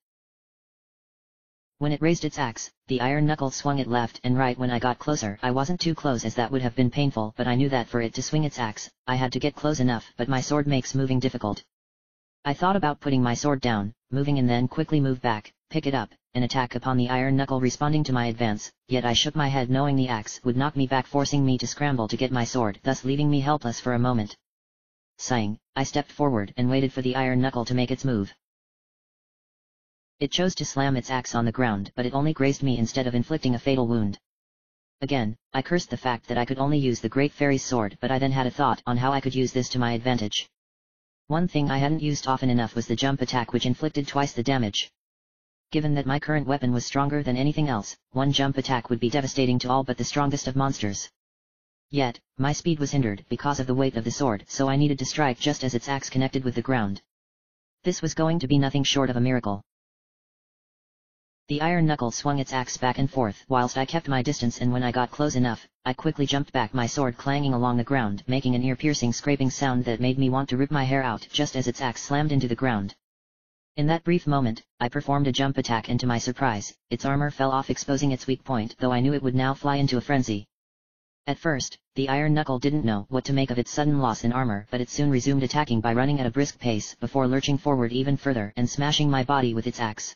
When it raised its axe, the Iron Knuckle swung it left and right. When I got closer, I wasn't too close as that would have been painful, but I knew that for it to swing its axe, I had to get close enough, but my sword makes moving difficult. I thought about putting my sword down, moving, and then quickly move back, pick it up, and attack upon the Iron Knuckle responding to my advance, yet I shook my head knowing the axe would knock me back, forcing me to scramble to get my sword, thus leaving me helpless for a moment. Sighing, I stepped forward and waited for the Iron Knuckle to make its move. It chose to slam its axe on the ground, but it only grazed me instead of inflicting a fatal wound. Again, I cursed the fact that I could only use the Great Fairy's sword, but I then had a thought on how I could use this to my advantage. One thing I hadn't used often enough was the jump attack, which inflicted twice the damage. Given that my current weapon was stronger than anything else, one jump attack would be devastating to all but the strongest of monsters. Yet, my speed was hindered because of the weight of the sword, so I needed to strike just as its axe connected with the ground. This was going to be nothing short of a miracle. The Iron Knuckle swung its axe back and forth whilst I kept my distance, and when I got close enough, I quickly jumped back, my sword clanging along the ground, making an ear-piercing scraping sound that made me want to rip my hair out just as its axe slammed into the ground. In that brief moment, I performed a jump attack, and to my surprise, its armor fell off, exposing its weak point, though I knew it would now fly into a frenzy. At first, the Iron Knuckle didn't know what to make of its sudden loss in armor, but it soon resumed attacking by running at a brisk pace before lurching forward even further and smashing my body with its axe.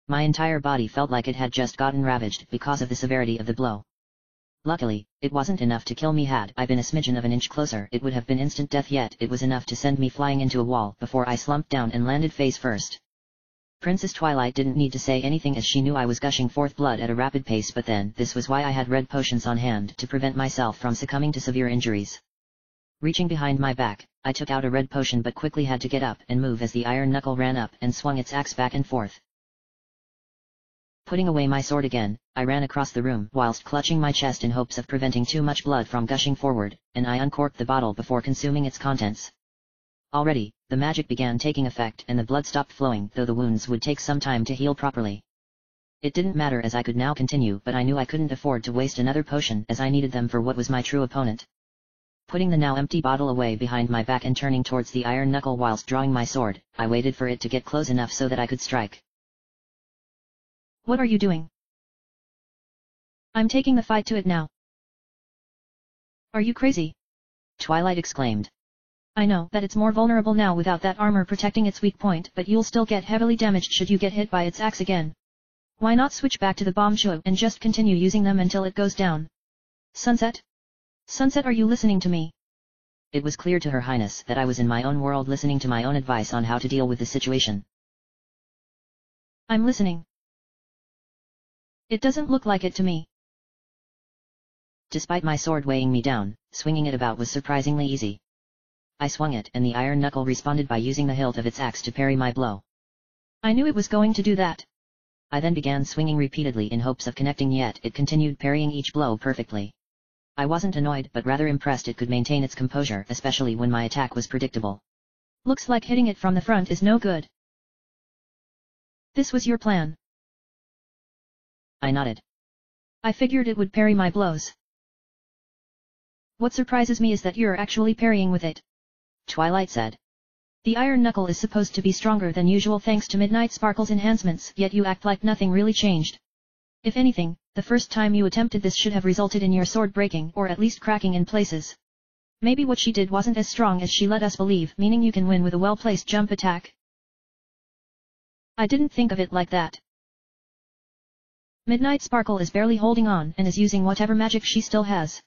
My entire body felt like it had just gotten ravaged because of the severity of the blow. Luckily, it wasn't enough to kill me. Had I been a smidgen of an inch closer, it would have been instant death, yet it was enough to send me flying into a wall before I slumped down and landed face first. Princess Twilight didn't need to say anything as she knew I was gushing forth blood at a rapid pace, but then this was why I had red potions on hand to prevent myself from succumbing to severe injuries. Reaching behind my back, I took out a red potion but quickly had to get up and move as the Iron Knuckle ran up and swung its axe back and forth. Putting away my sword again, I ran across the room whilst clutching my chest in hopes of preventing too much blood from gushing forward, and I uncorked the bottle before consuming its contents. Already, the magic began taking effect and the blood stopped flowing, though the wounds would take some time to heal properly. It didn't matter as I could now continue, but I knew I couldn't afford to waste another potion as I needed them for what was my true opponent. Putting the now empty bottle away behind my back and turning towards the Iron Knuckle whilst drawing my sword, I waited for it to get close enough so that I could strike. What are you doing? I'm taking the fight to it now. Are you crazy? Twilight exclaimed. I know that it's more vulnerable now without that armor protecting its weak point, but you'll still get heavily damaged should you get hit by its axe again. Why not switch back to the bomb shou and just continue using them until it goes down? Sunset? Sunset, are you listening to me? It was clear to Her Highness that I was in my own world listening to my own advice on how to deal with the situation. I'm listening. It doesn't look like it to me. Despite my sword weighing me down, swinging it about was surprisingly easy. I swung it and the iron knuckle responded by using the hilt of its axe to parry my blow. I knew it was going to do that. I then began swinging repeatedly in hopes of connecting, yet it continued parrying each blow perfectly. I wasn't annoyed but rather impressed it could maintain its composure, especially when my attack was predictable. Looks like hitting it from the front is no good. This was your plan? I nodded. I figured it would parry my blows. What surprises me is that you're actually parrying with it, Twilight said. The iron knuckle is supposed to be stronger than usual thanks to Midnight Sparkle's enhancements, yet you act like nothing really changed. If anything, the first time you attempted this should have resulted in your sword breaking or at least cracking in places. Maybe what she did wasn't as strong as she let us believe, meaning you can win with a well-placed jump attack. I didn't think of it like that. Midnight Sparkle is barely holding on and is using whatever magic she still has,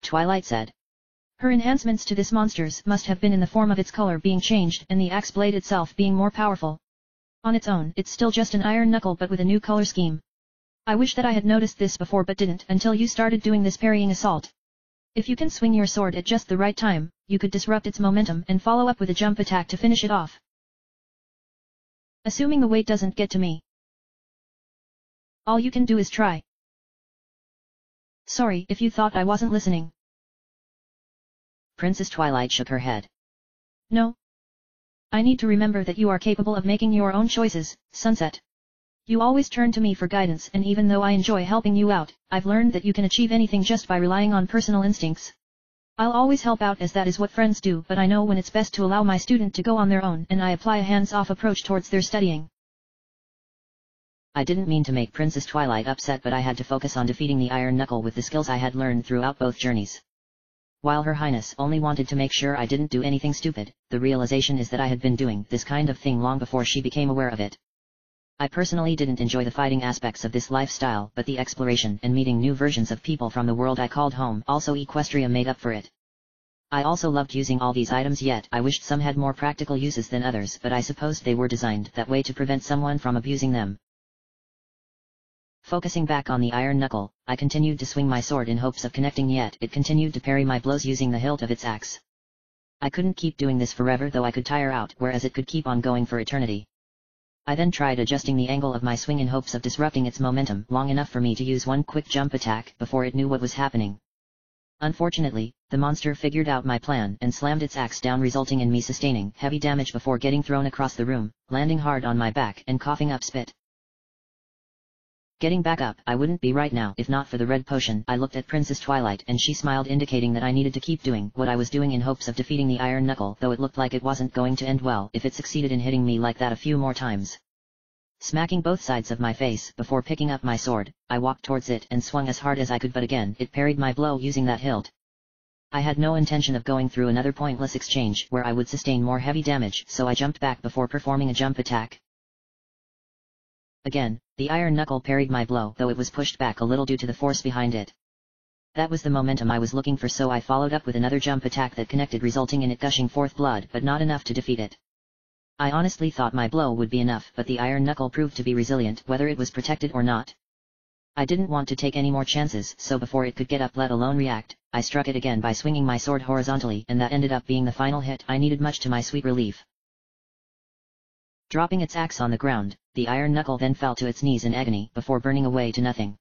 Twilight said. Her enhancements to this monster's must have been in the form of its color being changed and the axe blade itself being more powerful. On its own, it's still just an iron knuckle but with a new color scheme. I wish that I had noticed this before but didn't until you started doing this parrying assault. If you can swing your sword at just the right time, you could disrupt its momentum and follow up with a jump attack to finish it off. Assuming the weight doesn't get to me. All you can do is try. Sorry if you thought I wasn't listening. Princess Twilight shook her head. No. I need to remember that you are capable of making your own choices, Sunset. You always turn to me for guidance, and even though I enjoy helping you out, I've learned that you can achieve anything just by relying on personal instincts. I'll always help out as that is what friends do, but I know when it's best to allow my student to go on their own and I apply a hands-off approach towards their studying. I didn't mean to make Princess Twilight upset, but I had to focus on defeating the Iron Knuckle with the skills I had learned throughout both journeys. While Her Highness only wanted to make sure I didn't do anything stupid, the realization is that I had been doing this kind of thing long before she became aware of it. I personally didn't enjoy the fighting aspects of this lifestyle, but the exploration and meeting new versions of people from the world I called home, also Equestria, made up for it. I also loved using all these items, yet I wished some had more practical uses than others, but I supposed they were designed that way to prevent someone from abusing them. Focusing back on the iron knuckle, I continued to swing my sword in hopes of connecting, yet it continued to parry my blows using the hilt of its axe. I couldn't keep doing this forever, though I could tire out, whereas it could keep on going for eternity. I then tried adjusting the angle of my swing in hopes of disrupting its momentum long enough for me to use one quick jump attack before it knew what was happening. Unfortunately, the monster figured out my plan and slammed its axe down, resulting in me sustaining heavy damage before getting thrown across the room, landing hard on my back and coughing up spit. Getting back up, I wouldn't be right now if not for the red potion. I looked at Princess Twilight and she smiled, indicating that I needed to keep doing what I was doing in hopes of defeating the iron knuckle, though it looked like it wasn't going to end well if it succeeded in hitting me like that a few more times. Smacking both sides of my face before picking up my sword, I walked towards it and swung as hard as I could, but again it parried my blow using that hilt. I had no intention of going through another pointless exchange where I would sustain more heavy damage, so I jumped back before performing a jump attack. Again, the iron knuckle parried my blow, though it was pushed back a little due to the force behind it. That was the momentum I was looking for, so I followed up with another jump attack that connected, resulting in it gushing forth blood, but not enough to defeat it. I honestly thought my blow would be enough, but the iron knuckle proved to be resilient whether it was protected or not. I didn't want to take any more chances, so before it could get up, let alone react, I struck it again by swinging my sword horizontally, and that ended up being the final hit I needed, much to my sweet relief. Dropping its axe on the ground, the iron knuckle then fell to its knees in agony before burning away to nothing.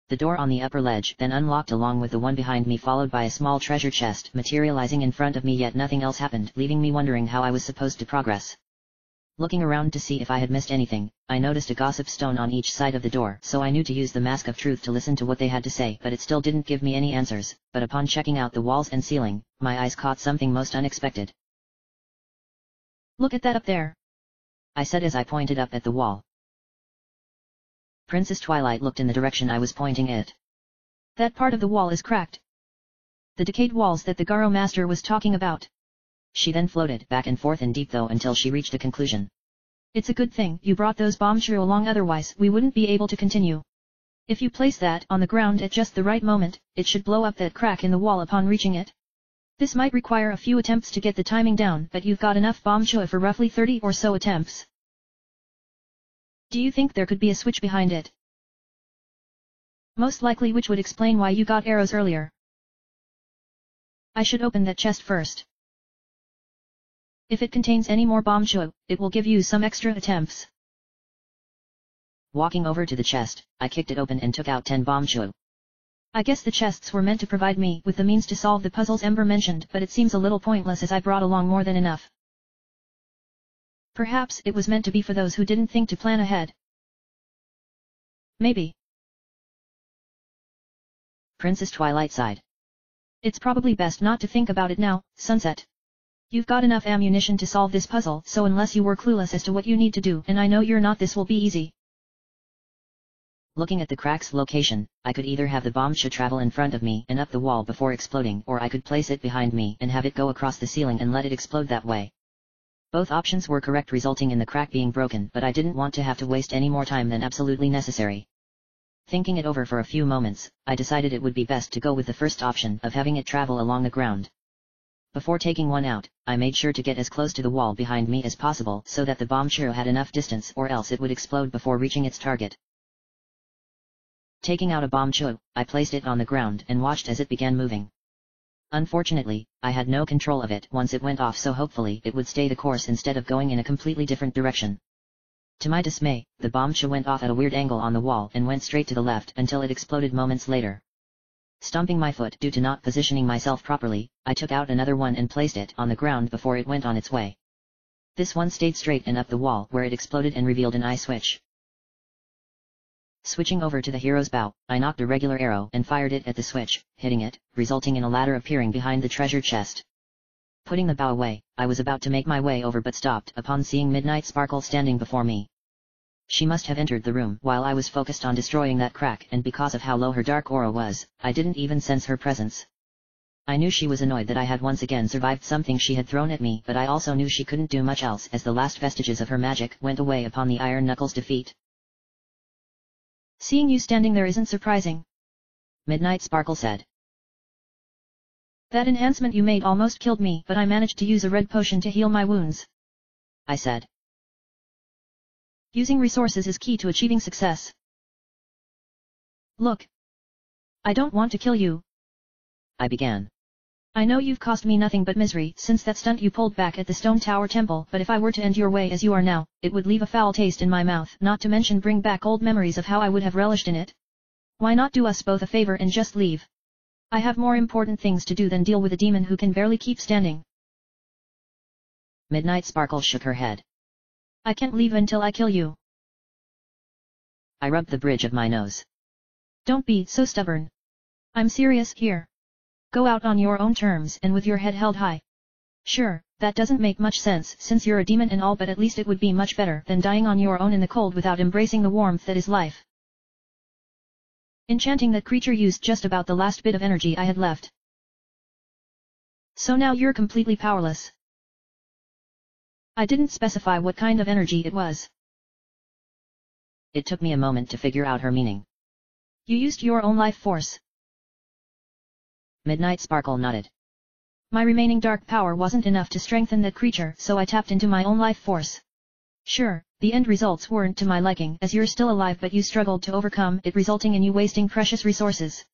The door on the upper ledge then unlocked along with the one behind me, followed by a small treasure chest materializing in front of me, yet nothing else happened, leaving me wondering how I was supposed to progress. Looking around to see if I had missed anything, I noticed a gossip stone on each side of the door, so I knew to use the Mask of Truth to listen to what they had to say, but it still didn't give me any answers. But upon checking out the walls and ceiling, my eyes caught something most unexpected. "Look at that up there," I said as I pointed up at the wall. Princess Twilight looked in the direction I was pointing at. "That part of the wall is cracked. The decayed walls that the Garo Master was talking about." She then floated back and forth in deep thought until she reached a conclusion. "It's a good thing you brought those bombshrew along, otherwise we wouldn't be able to continue. If you place that on the ground at just the right moment, it should blow up that crack in the wall upon reaching it. This might require a few attempts to get the timing down, but you've got enough bombshrew for roughly 30 or so attempts. Do you think there could be a switch behind it?" Most likely, which would explain why you got arrows earlier. I should open that chest first. If it contains any more bombchu, it will give you some extra attempts. Walking over to the chest, I kicked it open and took out 10 bombchu. I guess the chests were meant to provide me with the means to solve the puzzles Ember mentioned, but it seems a little pointless as I brought along more than enough. Perhaps it was meant to be for those who didn't think to plan ahead. Maybe. Princess Twilight sighed. It's probably best not to think about it now, Sunset. You've got enough ammunition to solve this puzzle, so unless you were clueless as to what you need to do, and I know you're not, this will be easy. Looking at the crack's location, I could either have the bombchu travel in front of me and up the wall before exploding, or I could place it behind me and have it go across the ceiling and let it explode that way. Both options were correct, resulting in the crack being broken, but I didn't want to have to waste any more time than absolutely necessary. Thinking it over for a few moments, I decided it would be best to go with the first option of having it travel along the ground. Before taking one out, I made sure to get as close to the wall behind me as possible so that the bombchu had enough distance, or else it would explode before reaching its target. Taking out a bombchu, I placed it on the ground and watched as it began moving. Unfortunately, I had no control of it once it went off, so hopefully it would stay the course instead of going in a completely different direction. To my dismay, the bombchu went off at a weird angle on the wall and went straight to the left until it exploded moments later. Stomping my foot due to not positioning myself properly, I took out another one and placed it on the ground before it went on its way. This one stayed straight and up the wall where it exploded and revealed an eye switch. Switching over to the hero's bow, I knocked a regular arrow and fired it at the switch, hitting it, resulting in a ladder appearing behind the treasure chest. Putting the bow away, I was about to make my way over but stopped upon seeing Midnight Sparkle standing before me. She must have entered the room while I was focused on destroying that crack, and because of how low her dark aura was, I didn't even sense her presence. I knew she was annoyed that I had once again survived something she had thrown at me, but I also knew she couldn't do much else as the last vestiges of her magic went away upon the Iron Knuckles' defeat. Seeing you standing there isn't surprising, Midnight Sparkle said. That enhancement you made almost killed me, but I managed to use a red potion to heal my wounds, I said. Using resources is key to achieving success. Look. I don't want to kill you, I began. I know you've cost me nothing but misery since that stunt you pulled back at the Stone Tower Temple, but if I were to end your way as you are now, it would leave a foul taste in my mouth, not to mention bring back old memories of how I would have relished in it. Why not do us both a favor and just leave? I have more important things to do than deal with a demon who can barely keep standing. Midnight Sparkle shook her head. I can't leave until I kill you. I rubbed the bridge of my nose. Don't be so stubborn. I'm serious here. Go out on your own terms and with your head held high. Sure, that doesn't make much sense since you're a demon and all, but at least it would be much better than dying on your own in the cold without embracing the warmth that is life. Enchanting that creature used just about the last bit of energy I had left. So now you're completely powerless. I didn't specify what kind of energy it was. It took me a moment to figure out her meaning. You used your own life force. Midnight Sparkle nodded. My remaining dark power wasn't enough to strengthen that creature, so I tapped into my own life force. Sure, the end results weren't to my liking as you're still alive, but you struggled to overcome it, resulting in you wasting precious resources.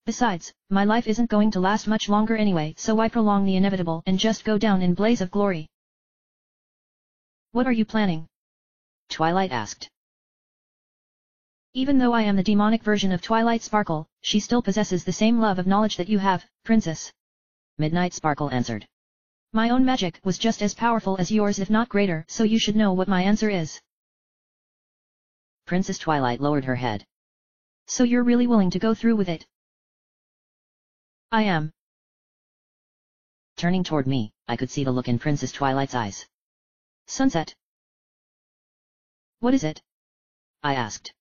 Besides, my life isn't going to last much longer anyway, so why prolong the inevitable and just go down in blaze of glory? What are you planning? Twilight asked. Even though I am the demonic version of Twilight Sparkle, she still possesses the same love of knowledge that you have, Princess. Midnight Sparkle answered. My own magic was just as powerful as yours, if not greater, so you should know what my answer is. Princess Twilight lowered her head. So you're really willing to go through with it? I am. Turning toward me, I could see the look in Princess Twilight's eyes. Sunset. What is it? I asked.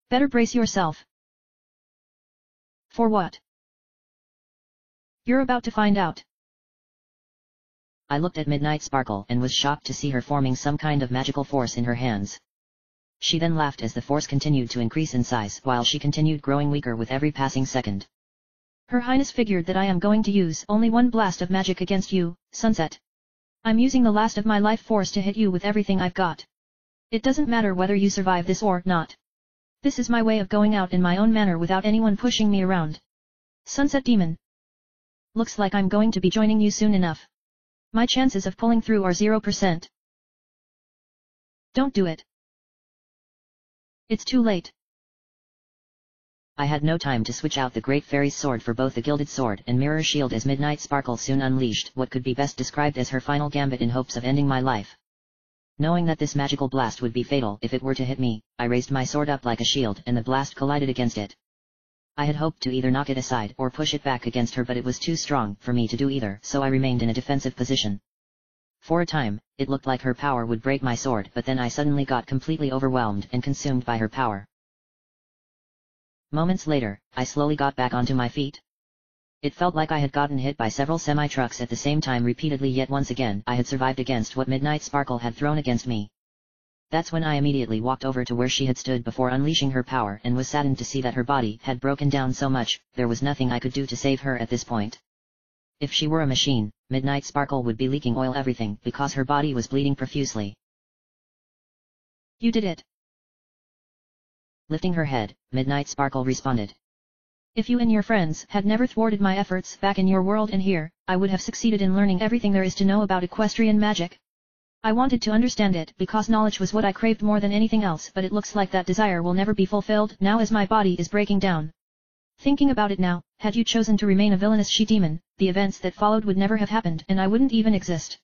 Better brace yourself. For what? You're about to find out. I looked at Midnight Sparkle and was shocked to see her forming some kind of magical force in her hands. She then laughed as the force continued to increase in size while she continued growing weaker with every passing second. Her Highness figured that I am going to use only one blast of magic against you, Sunset. I'm using the last of my life force to hit you with everything I've got. It doesn't matter whether you survive this or not. This is my way of going out in my own manner without anyone pushing me around. Sunset Demon. Looks like I'm going to be joining you soon enough. My chances of pulling through are 0%. Don't do it. It's too late. I had no time to switch out the Great Fairy's sword for both the Gilded Sword and Mirror Shield, as Midnight Sparkle soon unleashed what could be best described as her final gambit in hopes of ending my life. Knowing that this magical blast would be fatal if it were to hit me, I raised my sword up like a shield and the blast collided against it. I had hoped to either knock it aside or push it back against her, but it was too strong for me to do either, so I remained in a defensive position. For a time, it looked like her power would break my sword, but then I suddenly got completely overwhelmed and consumed by her power. Moments later, I slowly got back onto my feet. It felt like I had gotten hit by several semi-trucks at the same time repeatedly, yet once again I had survived against what Midnight Sparkle had thrown against me. That's when I immediately walked over to where she had stood before unleashing her power and was saddened to see that her body had broken down so much. There was nothing I could do to save her at this point. If she were a machine, Midnight Sparkle would be leaking oil everything because her body was bleeding profusely. You did it. Lifting her head, Midnight Sparkle responded. If you and your friends had never thwarted my efforts back in your world and here, I would have succeeded in learning everything there is to know about equestrian magic. I wanted to understand it because knowledge was what I craved more than anything else, but it looks like that desire will never be fulfilled now as my body is breaking down. Thinking about it now, had you chosen to remain a villainous she-demon, the events that followed would never have happened and I wouldn't even exist.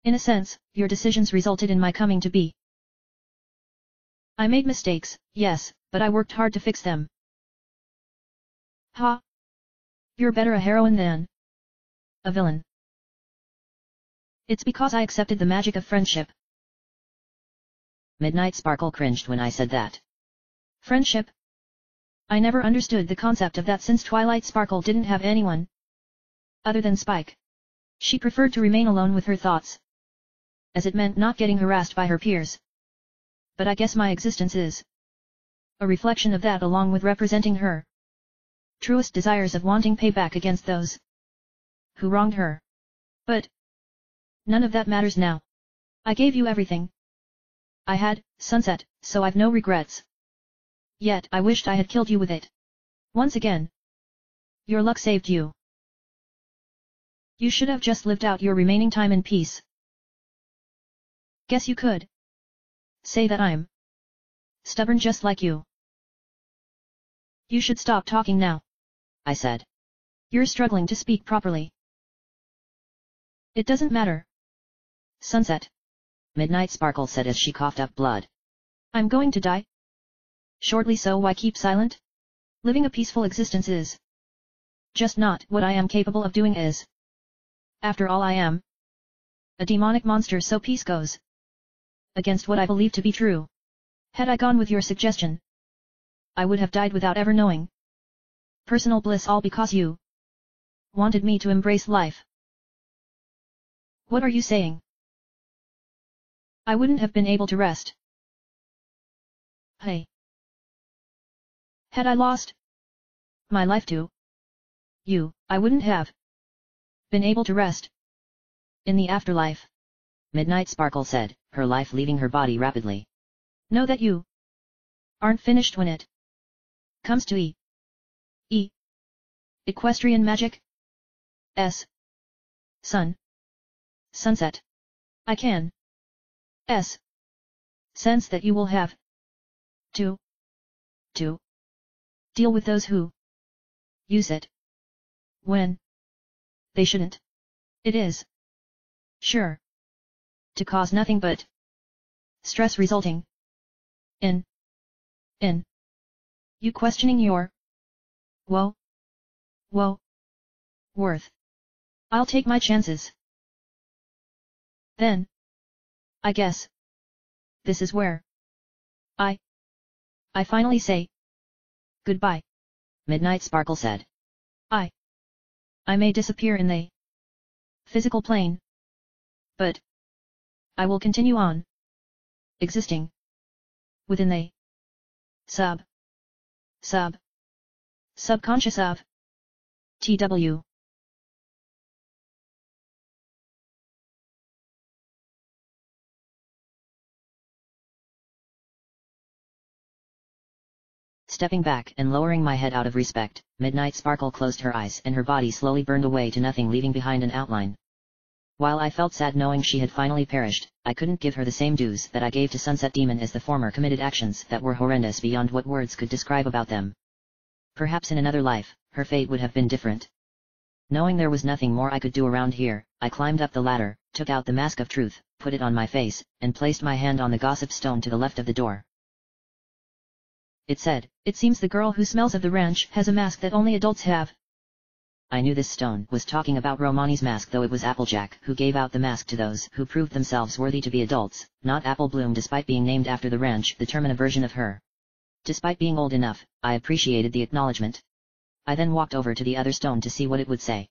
In a sense, your decisions resulted in my coming to be. I made mistakes, yes, but I worked hard to fix them. Ha! You're better a heroine than a villain. It's because I accepted the magic of friendship. Midnight Sparkle cringed when I said that. Friendship? I never understood the concept of that since Twilight Sparkle didn't have anyone other than Spike. She preferred to remain alone with her thoughts, as it meant not getting harassed by her peers. But I guess my existence is a reflection of that, along with representing her truest desires of wanting payback against those who wronged her. But none of that matters now. I gave you everything I had, Sunset, so I've no regrets. Yet I wished I had killed you with it. Once again. Your luck saved you. You should have just lived out your remaining time in peace. Guess you could say that I'm stubborn just like you. You should stop talking now, I said. You're struggling to speak properly. It doesn't matter. Sunset. Midnight Sparkle said as she coughed up blood. I'm going to die shortly, so why keep silent? Living a peaceful existence is just not what I am capable of doing is. After all, I am a demonic monster, so peace goes against what I believe to be true. Had I gone with your suggestion, I would have died without ever knowing. Personal bliss, all because you wanted me to embrace life. What are you saying? I wouldn't have been able to rest. Hey. Had I lost my life to you, I wouldn't have been able to rest in the afterlife. Midnight Sparkle said, her life leaving her body rapidly. Know that you aren't finished when it comes to equestrian magic. Sunset. I can sense that you will have to deal with those who use it when they shouldn't. It is sure to cause nothing but stress, resulting in you questioning your worth. I'll take my chances. Then I guess this is where I finally say goodbye. Midnight Sparkle said. I may disappear in the physical plane, but I will continue on existing within the subconscious of TW. Stepping back and lowering my head out of respect, Midnight Sparkle closed her eyes and her body slowly burned away to nothing, leaving behind an outline. While I felt sad knowing she had finally perished, I couldn't give her the same dues that I gave to Sunset Demon, as the former committed actions that were horrendous beyond what words could describe about them. Perhaps in another life, her fate would have been different. Knowing there was nothing more I could do around here, I climbed up the ladder, took out the Mask of Truth, put it on my face, and placed my hand on the gossip stone to the left of the door. It said, "It seems the girl who smells of the ranch has a mask that only adults have." I knew this stone was talking about Romani's mask, though it was Applejack who gave out the mask to those who proved themselves worthy to be adults, not Apple Bloom, despite being named after the ranch, the term in a version of her. Despite being old enough, I appreciated the acknowledgement. I then walked over to the other stone to see what it would say.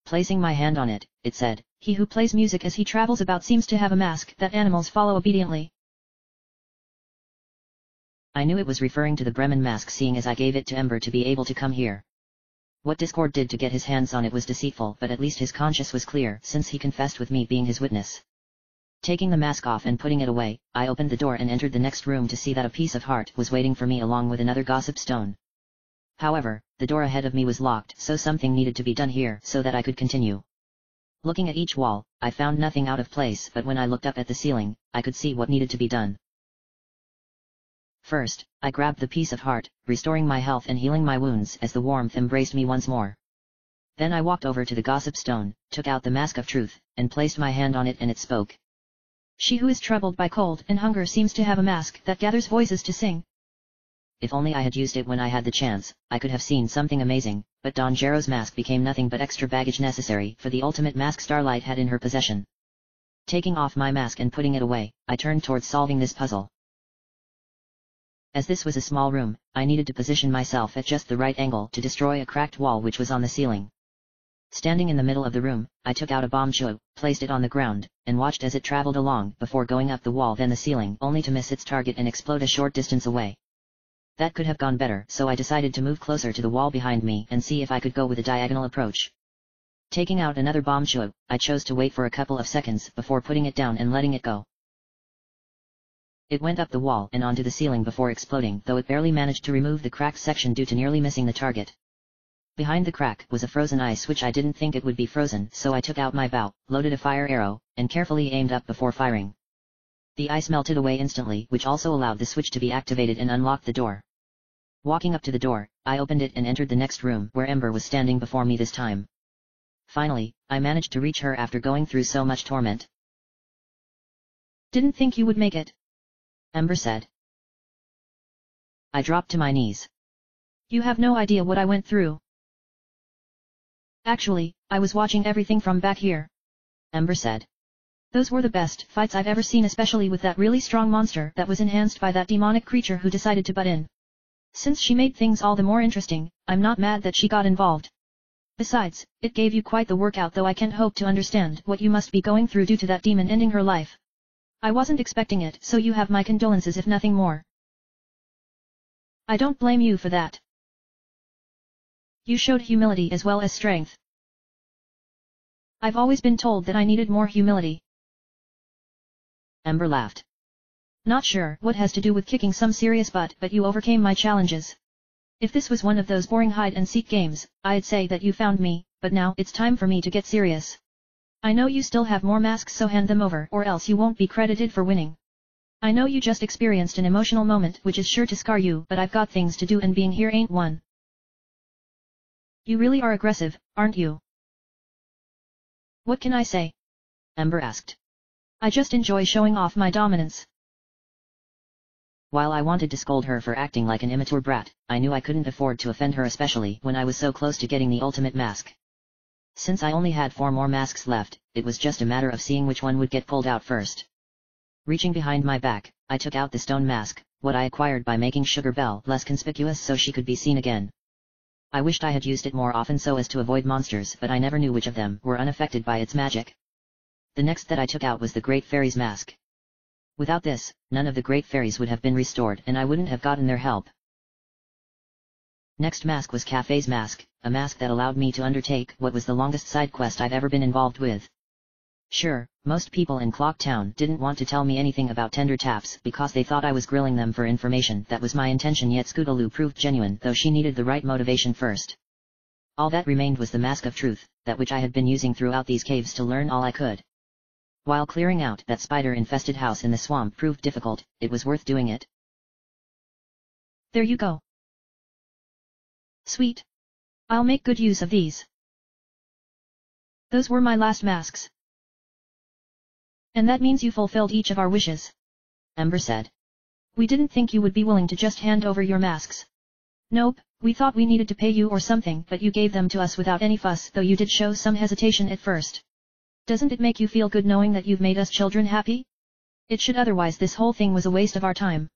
Placing my hand on it, it said, "He who plays music as he travels about seems to have a mask that animals follow obediently." I knew it was referring to the Bremen mask, seeing as I gave it to Ember to be able to come here. What Discord did to get his hands on it was deceitful, but at least his conscience was clear since he confessed with me being his witness. Taking the mask off and putting it away, I opened the door and entered the next room to see that a piece of heart was waiting for me along with another gossip stone. However, the door ahead of me was locked, so something needed to be done here so that I could continue. Looking at each wall, I found nothing out of place, but when I looked up at the ceiling, I could see what needed to be done. First, I grabbed the piece of heart, restoring my health and healing my wounds as the warmth embraced me once more. Then I walked over to the gossip stone, took out the Mask of Truth, and placed my hand on it, and it spoke. "She who is troubled by cold and hunger seems to have a mask that gathers voices to sing." If only I had used it when I had the chance, I could have seen something amazing, but Don Gero's mask became nothing but extra baggage necessary for the ultimate mask Starlight had in her possession. Taking off my mask and putting it away, I turned towards solving this puzzle. As this was a small room, I needed to position myself at just the right angle to destroy a cracked wall which was on the ceiling. Standing in the middle of the room, I took out a bombshell, placed it on the ground, and watched as it traveled along before going up the wall then the ceiling, only to miss its target and explode a short distance away. That could have gone better, so I decided to move closer to the wall behind me and see if I could go with a diagonal approach. Taking out another bombshell, I chose to wait for a couple of seconds before putting it down and letting it go. It went up the wall and onto the ceiling before exploding, though it barely managed to remove the cracked section due to nearly missing the target. Behind the crack was a frozen ice which I didn't think it would be frozen, so I took out my bow, loaded a fire arrow, and carefully aimed up before firing. The ice melted away instantly, which also allowed the switch to be activated and unlocked the door. Walking up to the door, I opened it and entered the next room where Ember was standing before me this time. Finally, I managed to reach her after going through so much torment. "Didn't think you would make it," Ember said. I dropped to my knees. "You have no idea what I went through." "Actually, I was watching everything from back here," Ember said. "Those were the best fights I've ever seen, especially with that really strong monster that was enhanced by that demonic creature who decided to butt in. Since she made things all the more interesting, I'm not mad that she got involved. Besides, it gave you quite the workout, though I can't hope to understand what you must be going through due to that demon ending her life. I wasn't expecting it, so you have my condolences if nothing more." "I don't blame you for that. You showed humility as well as strength. I've always been told that I needed more humility." Ember laughed. "Not sure what has to do with kicking some serious butt, but you overcame my challenges. If this was one of those boring hide-and-seek games, I'd say that you found me, but now it's time for me to get serious. I know you still have more masks, so hand them over or else you won't be credited for winning. I know you just experienced an emotional moment which is sure to scar you, but I've got things to do and being here ain't one." "You really are aggressive, aren't you?" "What can I say?" Ember asked. "I just enjoy showing off my dominance." While I wanted to scold her for acting like an immature brat, I knew I couldn't afford to offend her, especially when I was so close to getting the ultimate mask. Since I only had 4 more masks left, it was just a matter of seeing which one would get pulled out first. Reaching behind my back, I took out the stone mask, what I acquired by making Sugar Belle less conspicuous so she could be seen again. I wished I had used it more often so as to avoid monsters, but I never knew which of them were unaffected by its magic. The next that I took out was the Great Fairy's mask. Without this, none of the Great Fairies would have been restored and I wouldn't have gotten their help. Next mask was Cafe's mask, a mask that allowed me to undertake what was the longest side quest I've ever been involved with. Sure, most people in Clock Town didn't want to tell me anything about Tender Taps because they thought I was grilling them for information. That was my intention, yet Scootaloo proved genuine, though she needed the right motivation first. All that remained was the mask of truth, that which I had been using throughout these caves to learn all I could. While clearing out that spider-infested house in the swamp proved difficult, it was worth doing it. There you go. Sweet. I'll make good use of these. Those were my last masks. And that means you fulfilled each of our wishes. Ember said. We didn't think you would be willing to just hand over your masks. Nope, we thought we needed to pay you or something, but you gave them to us without any fuss, though you did show some hesitation at first. Doesn't it make you feel good knowing that you've made us children happy? It should, otherwise this whole thing was a waste of our time.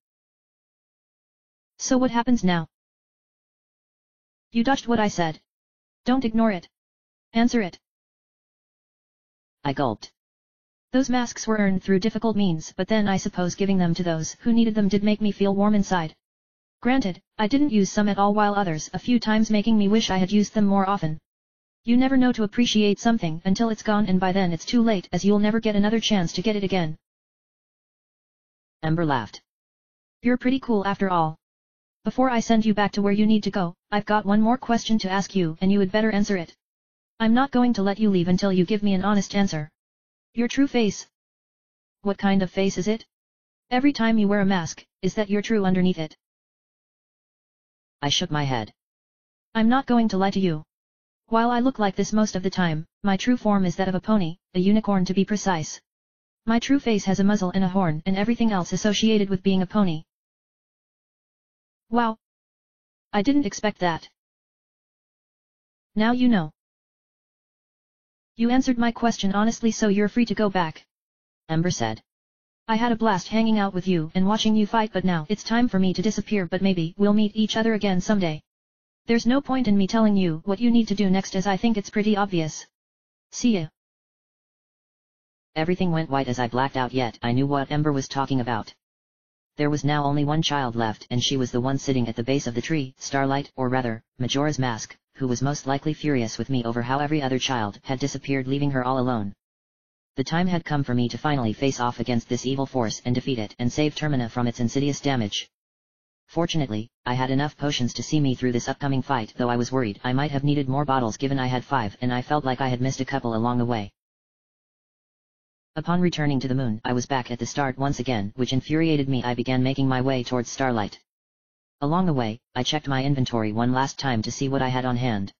So what happens now? You dodged what I said. Don't ignore it. Answer it. I gulped. Those masks were earned through difficult means, but then I suppose giving them to those who needed them did make me feel warm inside. Granted, I didn't use some at all, while others a few times, making me wish I had used them more often. You never know to appreciate something until it's gone, and by then it's too late, as you'll never get another chance to get it again. Ember laughed. You're pretty cool after all. Before I send you back to where you need to go, I've got one more question to ask you, and you had better answer it. I'm not going to let you leave until you give me an honest answer. Your true face. What kind of face is it? Every time you wear a mask, is that your true underneath it? I shook my head. I'm not going to lie to you. While I look like this most of the time, my true form is that of a pony, a unicorn to be precise. My true face has a muzzle and a horn and everything else associated with being a pony. Wow. I didn't expect that. Now you know. You answered my question honestly, so you're free to go back. Ember said. I had a blast hanging out with you and watching you fight, but now it's time for me to disappear, but maybe we'll meet each other again someday. There's no point in me telling you what you need to do next, as I think it's pretty obvious. See ya. Everything went white as I blacked out, yet I knew what Ember was talking about. There was now only one child left, and she was the one sitting at the base of the tree, Starlight, or rather, Majora's Mask, who was most likely furious with me over how every other child had disappeared, leaving her all alone. The time had come for me to finally face off against this evil force and defeat it and save Termina from its insidious damage. Fortunately, I had enough potions to see me through this upcoming fight, though I was worried I might have needed more bottles given I had 5 and I felt like I had missed a couple along the way. Upon returning to the moon, I was back at the start once again, which infuriated me. I began making my way towards Starlight. Along the way, I checked my inventory one last time to see what I had on hand.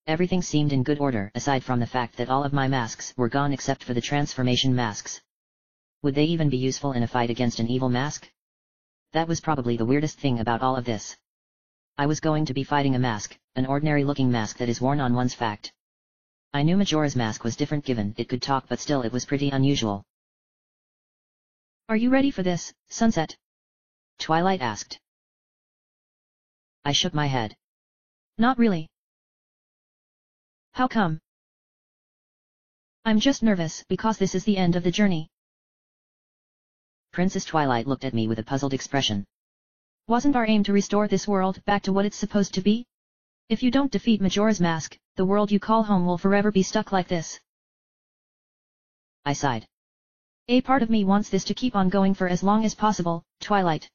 Everything seemed in good order, aside from the fact that all of my masks were gone except for the transformation masks. Would they even be useful in a fight against an evil mask? That was probably the weirdest thing about all of this. I was going to be fighting a mask, an ordinary-looking mask that is worn on one's fact. I knew Majora's Mask was different given it could talk, but still it was pretty unusual. Are you ready for this, Sunset? Twilight asked. I shook my head. Not really. How come? I'm just nervous because this is the end of the journey. Princess Twilight looked at me with a puzzled expression. Wasn't our aim to restore this world back to what it's supposed to be? If you don't defeat Majora's Mask, the world you call home will forever be stuck like this. I sighed. A part of me wants this to keep on going for as long as possible, Twilight.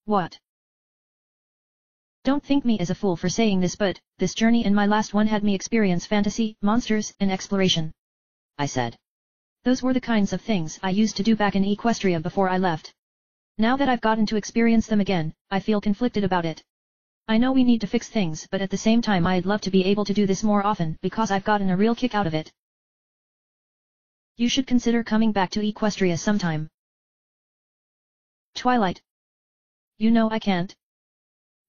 What? Don't think me as a fool for saying this, but this journey and my last one had me experience fantasy, monsters, and exploration. I said. Those were the kinds of things I used to do back in Equestria before I left. Now that I've gotten to experience them again, I feel conflicted about it. I know we need to fix things, but at the same time I'd love to be able to do this more often because I've gotten a real kick out of it. You should consider coming back to Equestria sometime. Twilight. You know I can't.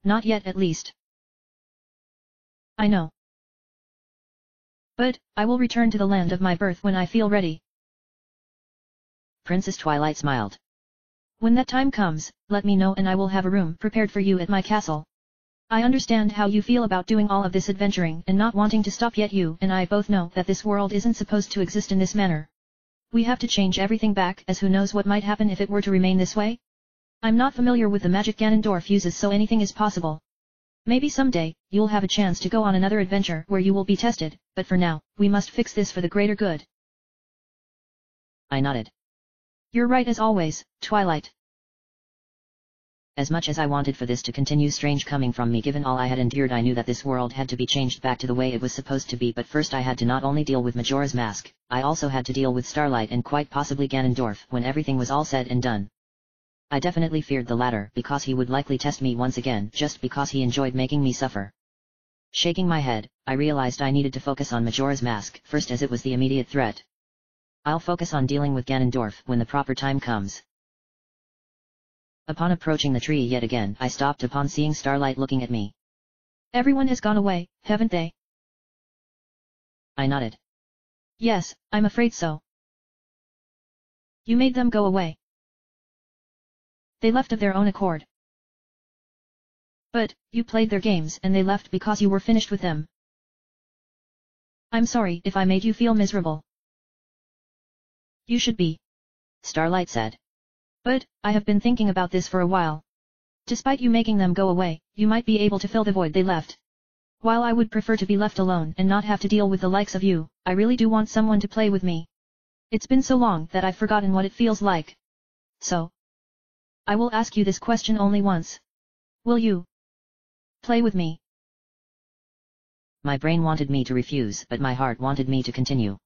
Not yet, at least. I know. But, I will return to the land of my birth when I feel ready. Princess Twilight smiled. When that time comes, let me know and I will have a room prepared for you at my castle. I understand how you feel about doing all of this adventuring and not wanting to stop, yet you and I both know that this world isn't supposed to exist in this manner. We have to change everything back, as who knows what might happen if it were to remain this way? I'm not familiar with the magic Ganondorf uses, so anything is possible. Maybe someday, you'll have a chance to go on another adventure where you will be tested, but for now, we must fix this for the greater good. I nodded. You're right as always, Twilight. As much as I wanted for this to continue strange coming from me given all I had endured, I knew that this world had to be changed back to the way it was supposed to be, but first I had to not only deal with Majora's Mask, I also had to deal with Starlight and quite possibly Ganondorf when everything was all said and done. I definitely feared the latter because he would likely test me once again just because he enjoyed making me suffer. Shaking my head, I realized I needed to focus on Majora's Mask first as it was the immediate threat. I'll focus on dealing with Ganondorf when the proper time comes. Upon approaching the tree yet again, I stopped upon seeing Starlight looking at me. Everyone has gone away, haven't they? I nodded. Yes, I'm afraid so. You made them go away. They left of their own accord. But, you played their games and they left because you were finished with them. I'm sorry if I made you feel miserable. You should be. Starlight said. But, I have been thinking about this for a while. Despite you making them go away, you might be able to fill the void they left. While I would prefer to be left alone and not have to deal with the likes of you, I really do want someone to play with me. It's been so long that I've forgotten what it feels like. So, I will ask you this question only once. Will you play with me? My brain wanted me to refuse, but my heart wanted me to continue.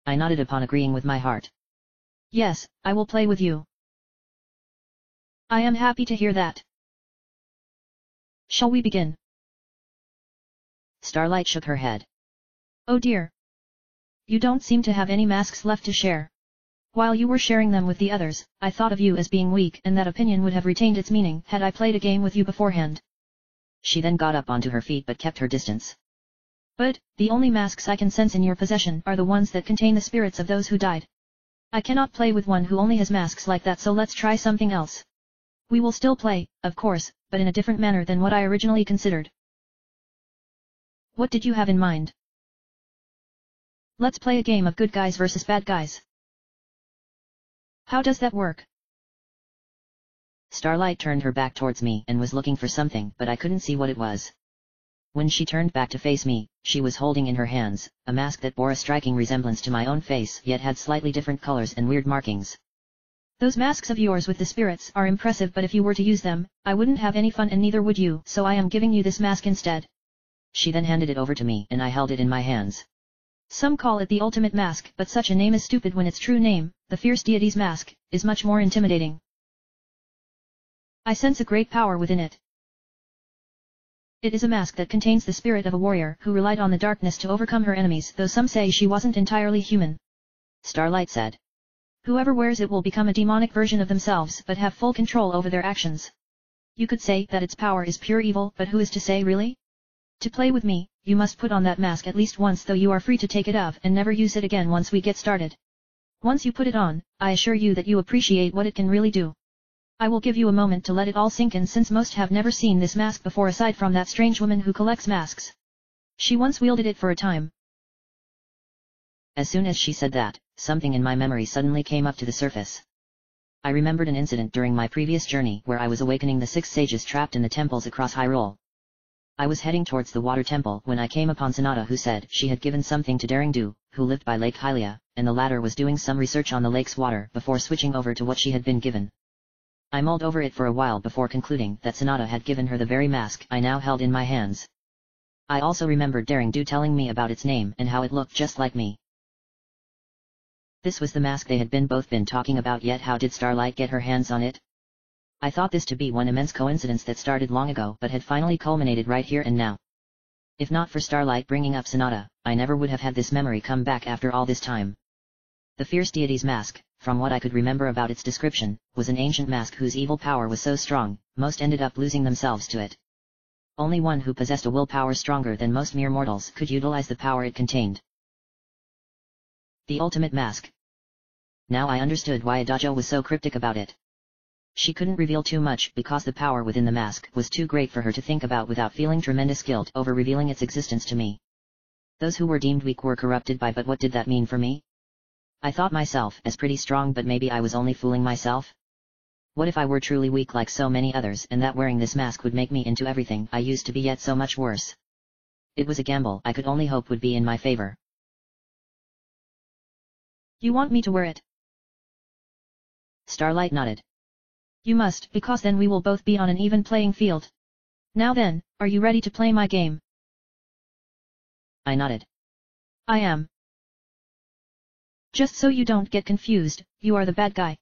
I nodded upon agreeing with my heart. Yes, I will play with you. I am happy to hear that. Shall we begin? Starlight shook her head. Oh dear. You don't seem to have any masks left to share. While you were sharing them with the others, I thought of you as being weak and that opinion would have retained its meaning had I played a game with you beforehand. She then got up onto her feet but kept her distance. But, the only masks I can sense in your possession are the ones that contain the spirits of those who died. I cannot play with one who only has masks like that, so let's try something else. We will still play, of course, but in a different manner than what I originally considered. What did you have in mind? Let's play a game of good guys versus bad guys. How does that work? Starlight turned her back towards me and was looking for something, but I couldn't see what it was. When she turned back to face me, she was holding in her hands a mask that bore a striking resemblance to my own face yet had slightly different colors and weird markings. Those masks of yours with the spirits are impressive, but if you were to use them, I wouldn't have any fun and neither would you, so I am giving you this mask instead. She then handed it over to me and I held it in my hands. Some call it the ultimate mask, but such a name is stupid when its true name, the fierce deity's mask, is much more intimidating. I sense a great power within it. It is a mask that contains the spirit of a warrior who relied on the darkness to overcome her enemies, though some say she wasn't entirely human. Starlight said. Whoever wears it will become a demonic version of themselves but have full control over their actions. You could say that its power is pure evil, but who is to say really? To play with me, you must put on that mask at least once, though you are free to take it off and never use it again once we get started. Once you put it on, I assure you that you appreciate what it can really do. I will give you a moment to let it all sink in, since most have never seen this mask before aside from that strange woman who collects masks. She once wielded it for a time. As soon as she said that, something in my memory suddenly came up to the surface. I remembered an incident during my previous journey where I was awakening the 6 sages trapped in the temples across Hyrule. I was heading towards the water temple when I came upon Sonata, who said she had given something to Daringdu, who lived by Lake Hylia, and the latter was doing some research on the lake's water before switching over to what she had been given. I mulled over it for a while before concluding that Sonata had given her the very mask I now held in my hands. I also remembered Daringdu telling me about its name and how it looked just like me. This was the mask they had both been talking about, yet how did Starlight get her hands on it? I thought this to be one immense coincidence that started long ago but had finally culminated right here and now. If not for Starlight bringing up Sonata, I never would have had this memory come back after all this time. The fierce deity's mask, from what I could remember about its description, was an ancient mask whose evil power was so strong, most ended up losing themselves to it. Only one who possessed a willpower stronger than most mere mortals could utilize the power it contained. The ultimate mask. Now I understood why Adajo was so cryptic about it. She couldn't reveal too much because the power within the mask was too great for her to think about without feeling tremendous guilt over revealing its existence to me. Those who were deemed weak were corrupted by, but what did that mean for me? I thought myself as pretty strong, but maybe I was only fooling myself. What if I were truly weak like so many others and that wearing this mask would make me into everything I used to be yet so much worse? It was a gamble I could only hope would be in my favor. You want me to wear it? Starlight nodded. You must, because then we will both be on an even playing field. Now then, are you ready to play my game? I nodded. I am. Just so you don't get confused, you are the bad guy.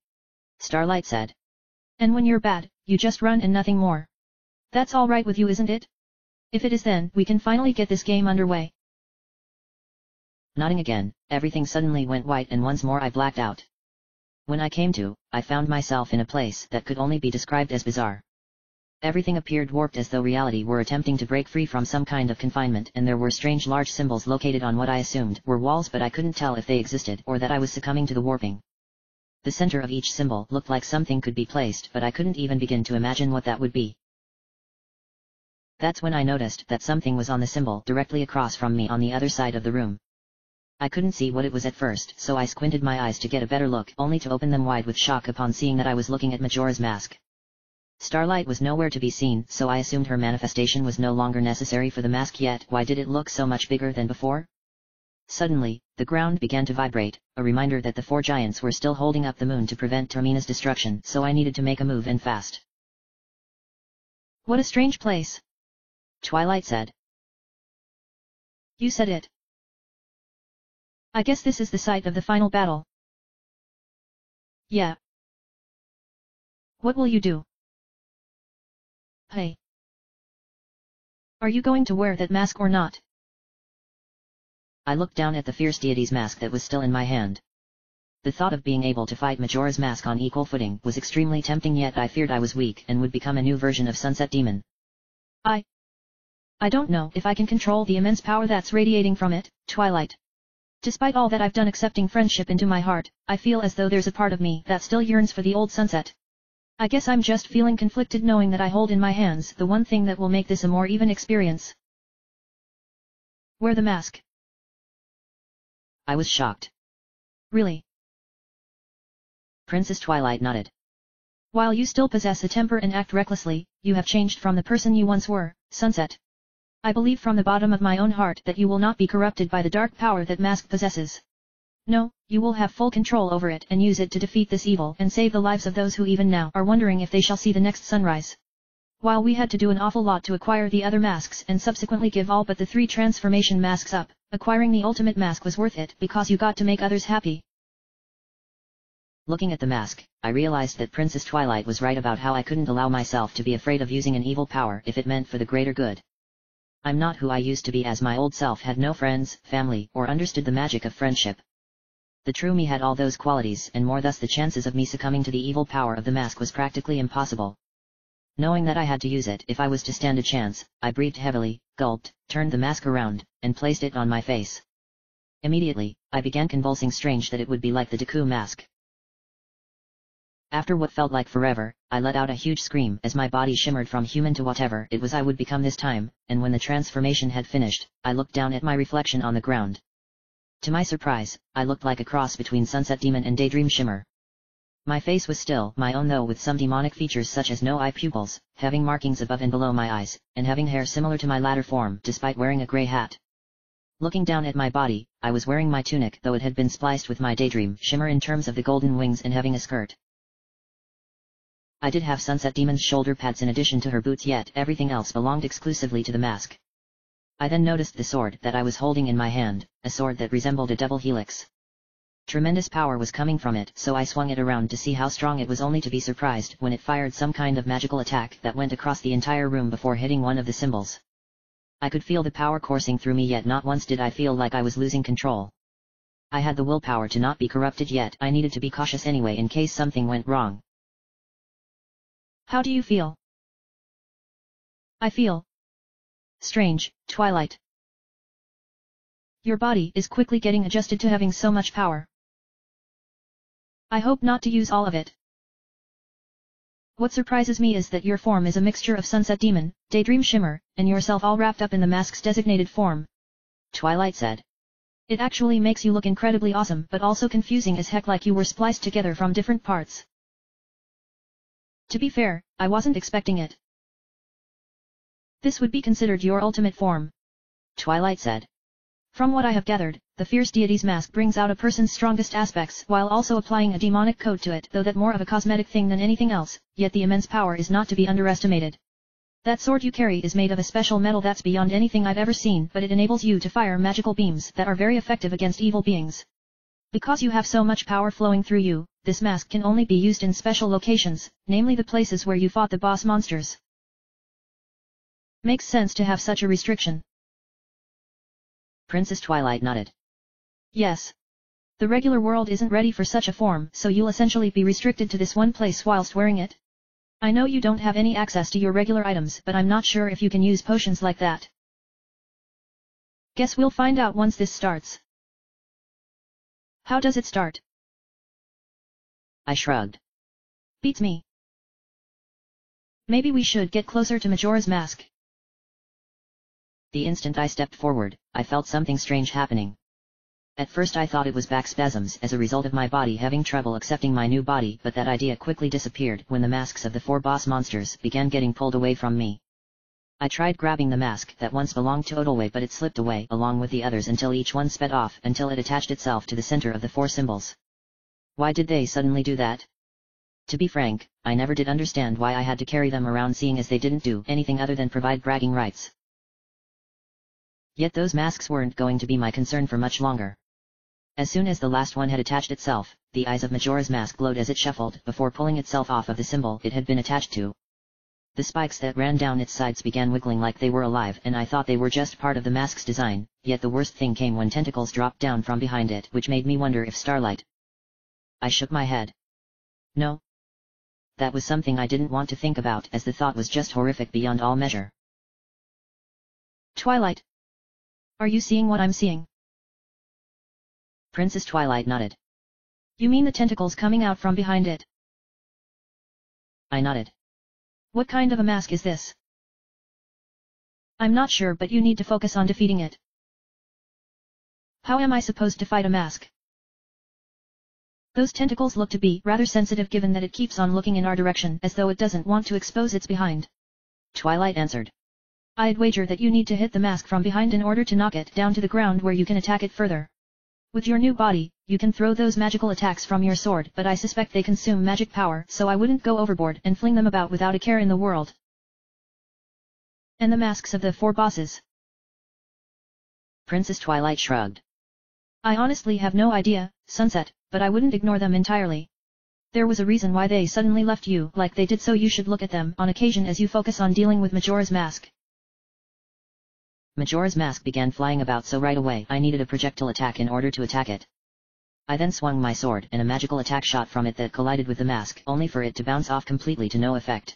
Starlight said. And when you're bad, you just run and nothing more. That's all right with you, isn't it? If it is, then we can finally get this game underway. Nodding again, everything suddenly went white and once more I blacked out. When I came to, I found myself in a place that could only be described as bizarre. Everything appeared warped as though reality were attempting to break free from some kind of confinement, and there were strange large symbols located on what I assumed were walls, but I couldn't tell if they existed or that I was succumbing to the warping. The center of each symbol looked like something could be placed, but I couldn't even begin to imagine what that would be. That's when I noticed that something was on the symbol directly across from me on the other side of the room. I couldn't see what it was at first, so I squinted my eyes to get a better look, only to open them wide with shock upon seeing that I was looking at Majora's Mask. Starlight was nowhere to be seen, so I assumed her manifestation was no longer necessary for the mask, yet why did it look so much bigger than before? Suddenly, the ground began to vibrate, a reminder that the four giants were still holding up the moon to prevent Termina's destruction, so I needed to make a move and fast. What a strange place, Twilight said. You said it. I guess this is the site of the final battle. Yeah. What will you do? Hey. Are you going to wear that mask or not? I looked down at the fierce deity's mask that was still in my hand. The thought of being able to fight Majora's Mask on equal footing was extremely tempting, yet I feared I was weak and would become a new version of Sunset Demon. I don't know if I can control the immense power that's radiating from it, Twilight. Despite all that I've done accepting friendship into my heart, I feel as though there's a part of me that still yearns for the old Sunset. I guess I'm just feeling conflicted knowing that I hold in my hands the one thing that will make this a more even experience. Wear the mask. I was shocked. Really? Princess Twilight nodded. While you still possess a temper and act recklessly, you have changed from the person you once were, Sunset. I believe from the bottom of my own heart that you will not be corrupted by the dark power that mask possesses. No, you will have full control over it and use it to defeat this evil and save the lives of those who even now are wondering if they shall see the next sunrise. While we had to do an awful lot to acquire the other masks and subsequently give all but the 3 transformation masks up, acquiring the ultimate mask was worth it because you got to make others happy. Looking at the mask, I realized that Princess Twilight was right about how I couldn't allow myself to be afraid of using an evil power if it meant for the greater good. I'm not who I used to be, as my old self had no friends, family, or understood the magic of friendship. The true me had all those qualities and more, thus the chances of me succumbing to the evil power of the mask was practically impossible. Knowing that I had to use it if I was to stand a chance, I breathed heavily, gulped, turned the mask around, and placed it on my face. Immediately, I began convulsing, strange that it would be like the Deku mask. After what felt like forever, I let out a huge scream as my body shimmered from human to whatever it was I would become this time, and when the transformation had finished, I looked down at my reflection on the ground. To my surprise, I looked like a cross between Sunset Demon and Daydream Shimmer. My face was still my own, though with some demonic features such as no eye pupils, having markings above and below my eyes, and having hair similar to my latter form despite wearing a grey hat. Looking down at my body, I was wearing my tunic, though it had been spliced with my Daydream Shimmer in terms of the golden wings, and having a skirt. I did have Sunset Demon's shoulder pads in addition to her boots, yet everything else belonged exclusively to the mask. I then noticed the sword that I was holding in my hand, a sword that resembled a double helix. Tremendous power was coming from it, so I swung it around to see how strong it was, only to be surprised when it fired some kind of magical attack that went across the entire room before hitting one of the symbols. I could feel the power coursing through me, yet not once did I feel like I was losing control. I had the willpower to not be corrupted, yet I needed to be cautious anyway in case something went wrong. How do you feel? I feel strange, Twilight. Your body is quickly getting adjusted to having so much power. I hope not to use all of it. What surprises me is that your form is a mixture of Sunset Demon, Daydream Shimmer, and yourself all wrapped up in the mask's designated form, Twilight said. It actually makes you look incredibly awesome, but also confusing as heck, like you were spliced together from different parts. To be fair, I wasn't expecting it. This would be considered your ultimate form, Twilight said. From what I have gathered, the fierce deity's mask brings out a person's strongest aspects while also applying a demonic code to it, though that more of a cosmetic thing than anything else, yet the immense power is not to be underestimated. That sword you carry is made of a special metal that's beyond anything I've ever seen, but it enables you to fire magical beams that are very effective against evil beings. Because you have so much power flowing through you, this mask can only be used in special locations, namely the places where you fought the boss monsters. Makes sense to have such a restriction. Princess Twilight nodded. Yes. The regular world isn't ready for such a form, so you'll essentially be restricted to this one place whilst wearing it. I know you don't have any access to your regular items, but I'm not sure if you can use potions like that. Guess we'll find out once this starts. How does it start? I shrugged. Beats me. Maybe we should get closer to Majora's Mask. The instant I stepped forward, I felt something strange happening. At first I thought it was back spasms as a result of my body having trouble accepting my new body, but that idea quickly disappeared when the masks of the 4 boss monsters began getting pulled away from me. I tried grabbing the mask that once belonged to Odolway, but it slipped away along with the others until each one sped off until it attached itself to the center of the 4 symbols. Why did they suddenly do that? To be frank, I never did understand why I had to carry them around, seeing as they didn't do anything other than provide bragging rights. Yet those masks weren't going to be my concern for much longer. As soon as the last one had attached itself, the eyes of Majora's Mask glowed as it shuffled before pulling itself off of the symbol it had been attached to. The spikes that ran down its sides began wiggling like they were alive, and I thought they were just part of the mask's design, yet the worst thing came when tentacles dropped down from behind it, which made me wonder if Starlight. I shook my head. No. That was something I didn't want to think about, as the thought was just horrific beyond all measure. Twilight. Are you seeing what I'm seeing? Princess Twilight nodded. You mean the tentacles coming out from behind it? I nodded. What kind of a mask is this? I'm not sure, but you need to focus on defeating it. How am I supposed to fight a mask? Those tentacles look to be rather sensitive, given that it keeps on looking in our direction as though it doesn't want to expose its behind. Twilight answered. I'd wager that you need to hit the mask from behind in order to knock it down to the ground where you can attack it further. With your new body, you can throw those magical attacks from your sword, but I suspect they consume magic power, so I wouldn't go overboard and fling them about without a care in the world. And the masks of the 4 bosses? Princess Twilight shrugged. I honestly have no idea, Sunset, but I wouldn't ignore them entirely. There was a reason why they suddenly left you like they did, so you should look at them on occasion as you focus on dealing with Majora's Mask. Majora's Mask began flying about, so right away I needed a projectile attack in order to attack it. I then swung my sword and a magical attack shot from it that collided with the mask, only for it to bounce off completely to no effect.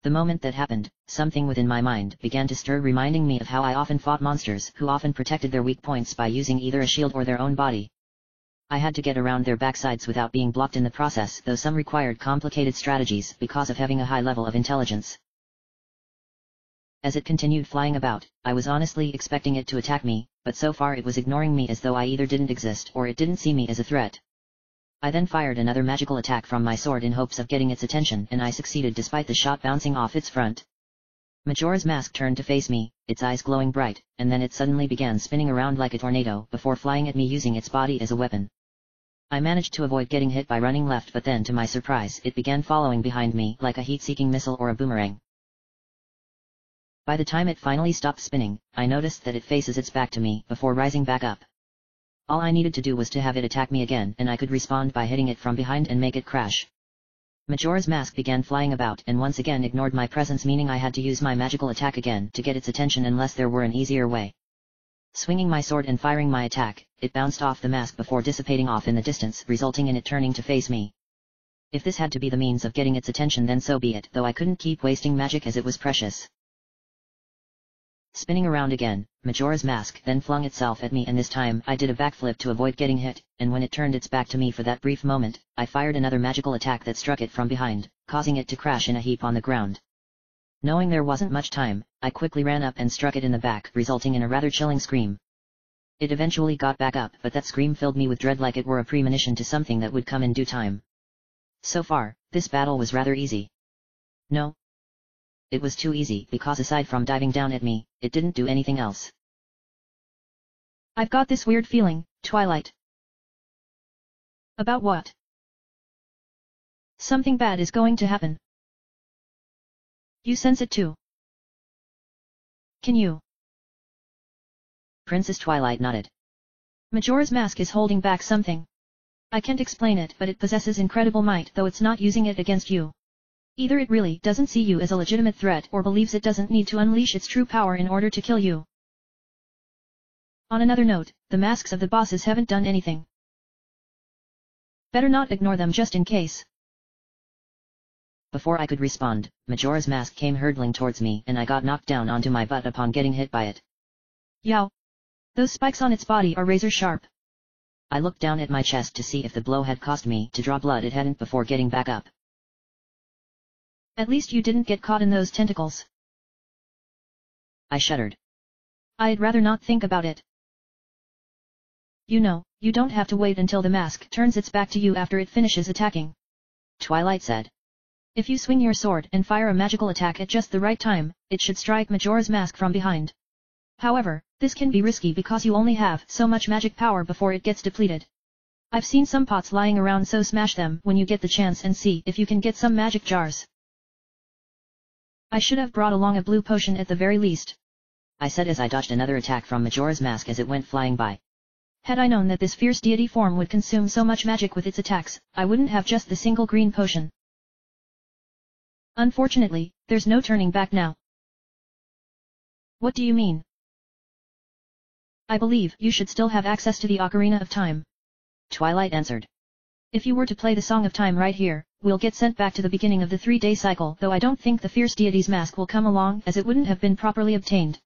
The moment that happened, something within my mind began to stir, reminding me of how I often fought monsters who often protected their weak points by using either a shield or their own body. I had to get around their backsides without being blocked in the process, though some required complicated strategies because of having a high level of intelligence. As it continued flying about, I was honestly expecting it to attack me, but so far it was ignoring me as though I either didn't exist or it didn't see me as a threat. I then fired another magical attack from my sword in hopes of getting its attention, and I succeeded despite the shot bouncing off its front. Majora's Mask turned to face me, its eyes glowing bright, and then it suddenly began spinning around like a tornado before flying at me using its body as a weapon. I managed to avoid getting hit by running left, but then to my surprise it began following behind me like a heat-seeking missile or a boomerang. By the time it finally stopped spinning, I noticed that it faces its back to me before rising back up. All I needed to do was to have it attack me again, and I could respond by hitting it from behind and make it crash. Majora's Mask began flying about and once again ignored my presence, meaning I had to use my magical attack again to get its attention unless there were an easier way. Swinging my sword and firing my attack, it bounced off the mask before dissipating off in the distance, resulting in it turning to face me. If this had to be the means of getting its attention, then so be it, though I couldn't keep wasting magic as it was precious. Spinning around again, Majora's Mask then flung itself at me, and this time I did a backflip to avoid getting hit, and when it turned its back to me for that brief moment, I fired another magical attack that struck it from behind, causing it to crash in a heap on the ground. Knowing there wasn't much time, I quickly ran up and struck it in the back, resulting in a rather chilling scream. It eventually got back up, but that scream filled me with dread like it were a premonition to something that would come in due time. So far, this battle was rather easy. No. It was too easy because aside from diving down at me, it didn't do anything else. I've got this weird feeling, Twilight. About what? Something bad is going to happen. You sense it too. Can you? Princess Twilight nodded. Majora's Mask is holding back something. I can't explain it, but it possesses incredible might, though it's not using it against you. Either it really doesn't see you as a legitimate threat or believes it doesn't need to unleash its true power in order to kill you. On another note, the masks of the bosses haven't done anything. Better not ignore them just in case. Before I could respond, Majora's Mask came hurtling towards me and I got knocked down onto my butt upon getting hit by it. Yow! Those spikes on its body are razor sharp. I looked down at my chest to see if the blow had caused me to draw blood. It hadn't before getting back up. At least you didn't get caught in those tentacles. I shuddered. I'd rather not think about it. You know, you don't have to wait until the mask turns its back to you after it finishes attacking. Twilight said. If you swing your sword and fire a magical attack at just the right time, it should strike Majora's Mask from behind. However, this can be risky because you only have so much magic power before it gets depleted. I've seen some pots lying around, so smash them when you get the chance and see if you can get some magic jars. I should have brought along a blue potion at the very least, I said as I dodged another attack from Majora's Mask as it went flying by. Had I known that this fierce deity form would consume so much magic with its attacks, I wouldn't have just the single green potion. Unfortunately, there's no turning back now. What do you mean? I believe you should still have access to the Ocarina of Time. Twilight answered. If you were to play the Song of Time right here, we'll get sent back to the beginning of the 3-day cycle, though I don't think the fierce deity's mask will come along, as it wouldn't have been properly obtained.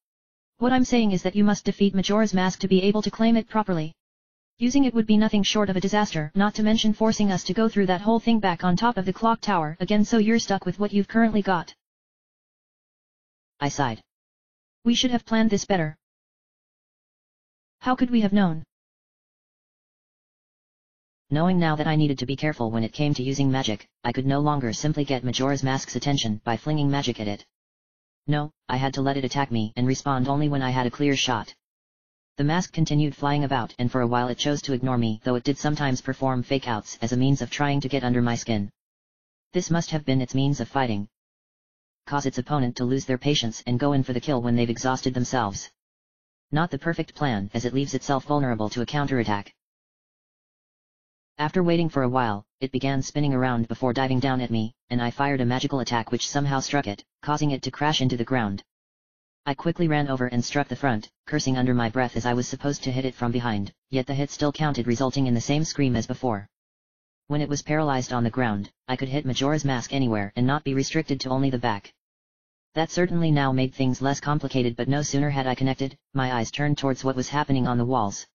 What I'm saying is that you must defeat Majora's Mask to be able to claim it properly. Using it would be nothing short of a disaster, not to mention forcing us to go through that whole thing back on top of the clock tower again, so you're stuck with what you've currently got. I sighed. We should have planned this better. How could we have known? Knowing now that I needed to be careful when it came to using magic, I could no longer simply get Majora's Mask's attention by flinging magic at it. No, I had to let it attack me and respond only when I had a clear shot. The mask continued flying about, and for a while it chose to ignore me, though it did sometimes perform fake-outs as a means of trying to get under my skin. This must have been its means of fighting. Cause its opponent to lose their patience and go in for the kill when they've exhausted themselves. Not the perfect plan, as it leaves itself vulnerable to a counterattack. After waiting for a while, it began spinning around before diving down at me, and I fired a magical attack which somehow struck it, causing it to crash into the ground. I quickly ran over and struck the front, cursing under my breath as I was supposed to hit it from behind, yet the hit still counted, resulting in the same scream as before. When it was paralyzed on the ground, I could hit Majora's Mask anywhere and not be restricted to only the back. That certainly now made things less complicated, but no sooner had I connected, my eyes turned towards what was happening on the walls.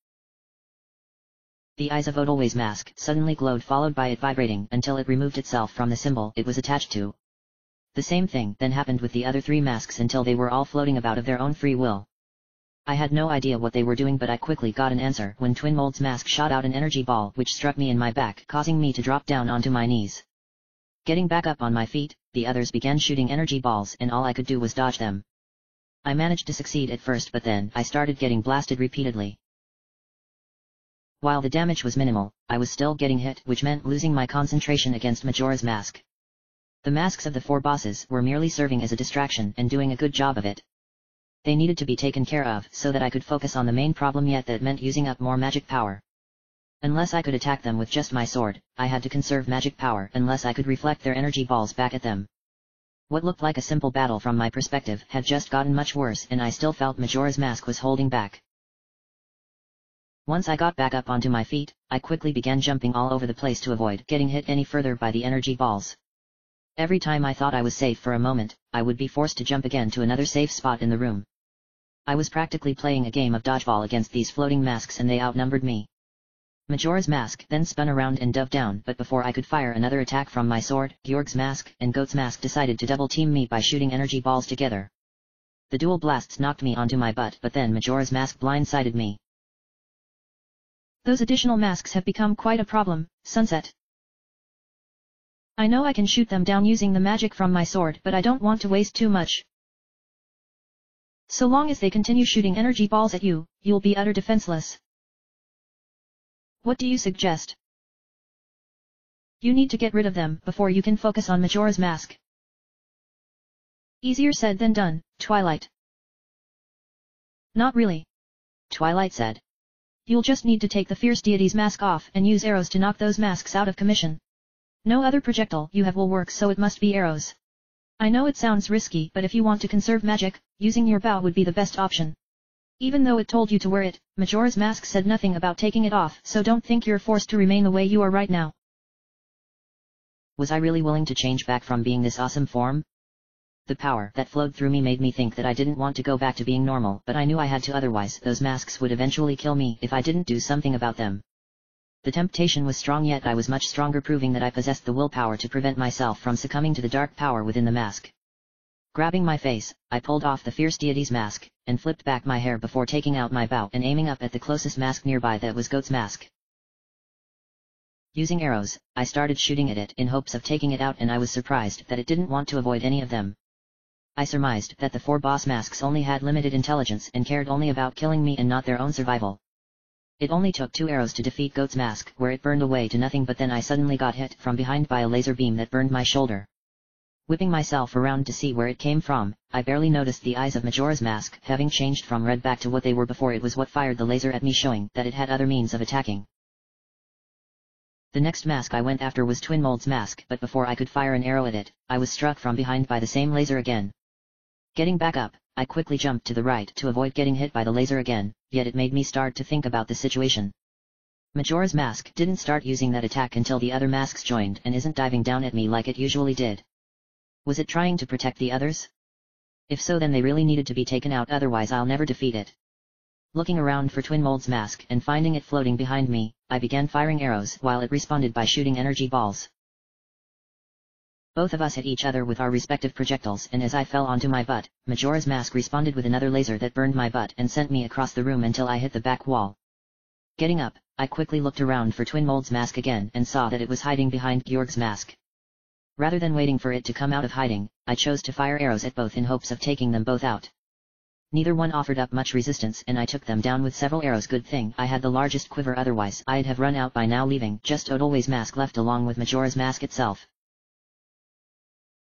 The eyes of Odolway's mask suddenly glowed, followed by it vibrating until it removed itself from the symbol it was attached to. The same thing then happened with the other 3 masks until they were all floating about of their own free will. I had no idea what they were doing, but I quickly got an answer when Twin Mold's mask shot out an energy ball which struck me in my back, causing me to drop down onto my knees. Getting back up on my feet, the others began shooting energy balls and all I could do was dodge them. I managed to succeed at first, but then I started getting blasted repeatedly. While the damage was minimal, I was still getting hit, which meant losing my concentration against Majora's Mask. The masks of the 4 bosses were merely serving as a distraction and doing a good job of it. They needed to be taken care of so that I could focus on the main problem, yet that meant using up more magic power. Unless I could attack them with just my sword, I had to conserve magic power unless I could reflect their energy balls back at them. What looked like a simple battle from my perspective had just gotten much worse, and I still felt Majora's Mask was holding back. Once I got back up onto my feet, I quickly began jumping all over the place to avoid getting hit any further by the energy balls. Every time I thought I was safe for a moment, I would be forced to jump again to another safe spot in the room. I was practically playing a game of dodgeball against these floating masks, and they outnumbered me. Majora's Mask then spun around and dove down, but before I could fire another attack from my sword, Georg's Mask and Goat's Mask decided to double-team me by shooting energy balls together. The dual blasts knocked me onto my butt, but then Majora's Mask blindsided me. Those additional masks have become quite a problem, Sunset. I know I can shoot them down using the magic from my sword, but I don't want to waste too much. So long as they continue shooting energy balls at you, you'll be utter defenseless. What do you suggest? You need to get rid of them before you can focus on Majora's Mask. Easier said than done, Twilight. Not really, Twilight said. You'll just need to take the Fierce Deity's mask off and use arrows to knock those masks out of commission. No other projectile you have will work, so it must be arrows. I know it sounds risky, but if you want to conserve magic, using your bow would be the best option. Even though it told you to wear it, Majora's Mask said nothing about taking it off, so don't think you're forced to remain the way you are right now. Was I really willing to change back from being this awesome form? The power that flowed through me made me think that I didn't want to go back to being normal, but I knew I had to, otherwise those masks would eventually kill me if I didn't do something about them. The temptation was strong, yet I was much stronger, proving that I possessed the willpower to prevent myself from succumbing to the dark power within the mask. Grabbing my face, I pulled off the Fierce Deity's mask, and flipped back my hair before taking out my bow and aiming up at the closest mask nearby, that was Goat's mask. Using arrows, I started shooting at it in hopes of taking it out, and I was surprised that it didn't want to avoid any of them. I surmised that the 4 boss masks only had limited intelligence and cared only about killing me and not their own survival. It only took 2 arrows to defeat Goat's mask, where it burned away to nothing, but then I suddenly got hit from behind by a laser beam that burned my shoulder. Whipping myself around to see where it came from, I barely noticed the eyes of Majora's Mask having changed from red back to what they were before. It was what fired the laser at me, showing that it had other means of attacking. The next mask I went after was Twin Mold's mask, but before I could fire an arrow at it, I was struck from behind by the same laser again. Getting back up, I quickly jumped to the right to avoid getting hit by the laser again, yet it made me start to think about the situation. Majora's Mask didn't start using that attack until the other masks joined, and isn't diving down at me like it usually did. Was it trying to protect the others? If so, then they really needed to be taken out, otherwise I'll never defeat it. Looking around for Twin Mold's mask and finding it floating behind me, I began firing arrows while it responded by shooting energy balls. Both of us hit each other with our respective projectiles, and as I fell onto my butt, Majora's Mask responded with another laser that burned my butt and sent me across the room until I hit the back wall. Getting up, I quickly looked around for Twin Mold's mask again and saw that it was hiding behind Georg's mask. Rather than waiting for it to come out of hiding, I chose to fire arrows at both in hopes of taking them both out. Neither one offered up much resistance, and I took them down with several arrows. Good thing I had the largest quiver, otherwise I'd have run out by now, leaving just Odolway's mask left along with Majora's Mask itself.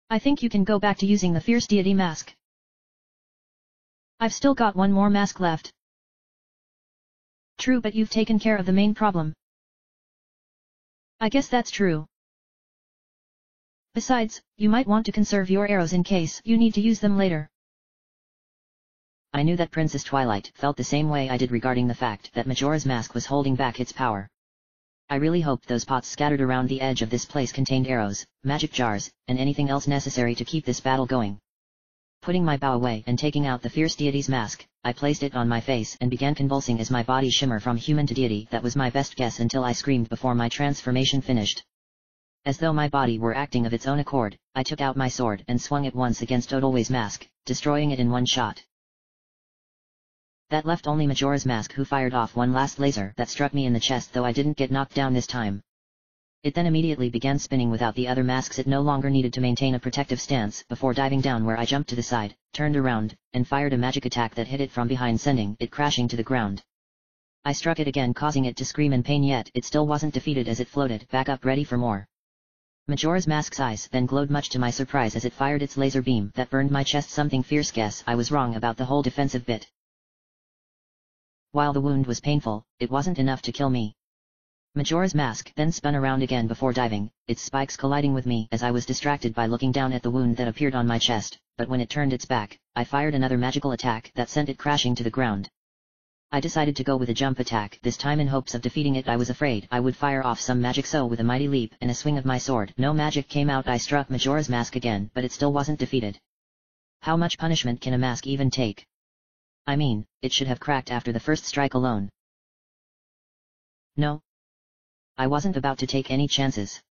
I think you can go back to using the Fierce Deity mask. I've still got one more mask left. True, but you've taken care of the main problem. I guess that's true. Besides, you might want to conserve your arrows in case you need to use them later. I knew that Princess Twilight felt the same way I did regarding the fact that Majora's Mask was holding back its power. I really hoped those pots scattered around the edge of this place contained arrows, magic jars, and anything else necessary to keep this battle going. Putting my bow away and taking out the Fierce Deity's mask, I placed it on my face and began convulsing as my body shimmered from human to deity. That was my best guess until I screamed before my transformation finished. As though my body were acting of its own accord, I took out my sword and swung it once against Odolway's mask, destroying it in one shot. That left only Majora's Mask, who fired off one last laser that struck me in the chest, though I didn't get knocked down this time. It then immediately began spinning without the other masks. It no longer needed to maintain a protective stance before diving down, where I jumped to the side, turned around, and fired a magic attack that hit it from behind, sending it crashing to the ground. I struck it again, causing it to scream in pain, yet it still wasn't defeated as it floated back up ready for more. Majora's Mask's eyes then glowed, much to my surprise, as it fired its laser beam that burned my chest. Something fierce. Guess I was wrong about the whole defensive bit. While the wound was painful, it wasn't enough to kill me. Majora's Mask then spun around again before diving, its spikes colliding with me as I was distracted by looking down at the wound that appeared on my chest, but when it turned its back, I fired another magical attack that sent it crashing to the ground. I decided to go with a jump attack this time in hopes of defeating it. I was afraid I would fire off some magic, so with a mighty leap and a swing of my sword, no magic came out. I struck Majora's Mask again, but it still wasn't defeated. How much punishment can a mask even take? I mean, it should have cracked after the first strike alone. No. I wasn't about to take any chances.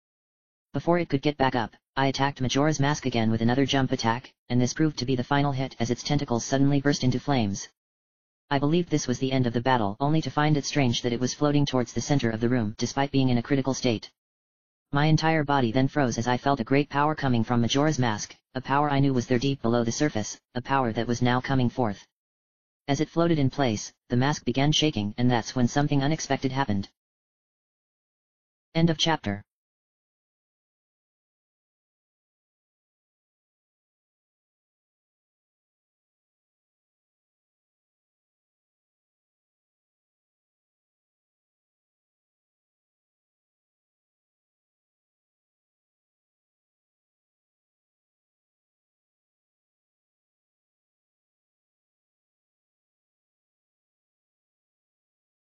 Before it could get back up, I attacked Majora's Mask again with another jump attack, and this proved to be the final hit as its tentacles suddenly burst into flames. I believed this was the end of the battle, only to find it strange that it was floating towards the center of the room despite being in a critical state. My entire body then froze as I felt a great power coming from Majora's Mask, a power I knew was there deep below the surface, a power that was now coming forth. As it floated in place, the mask began shaking, and that's when something unexpected happened. End of chapter.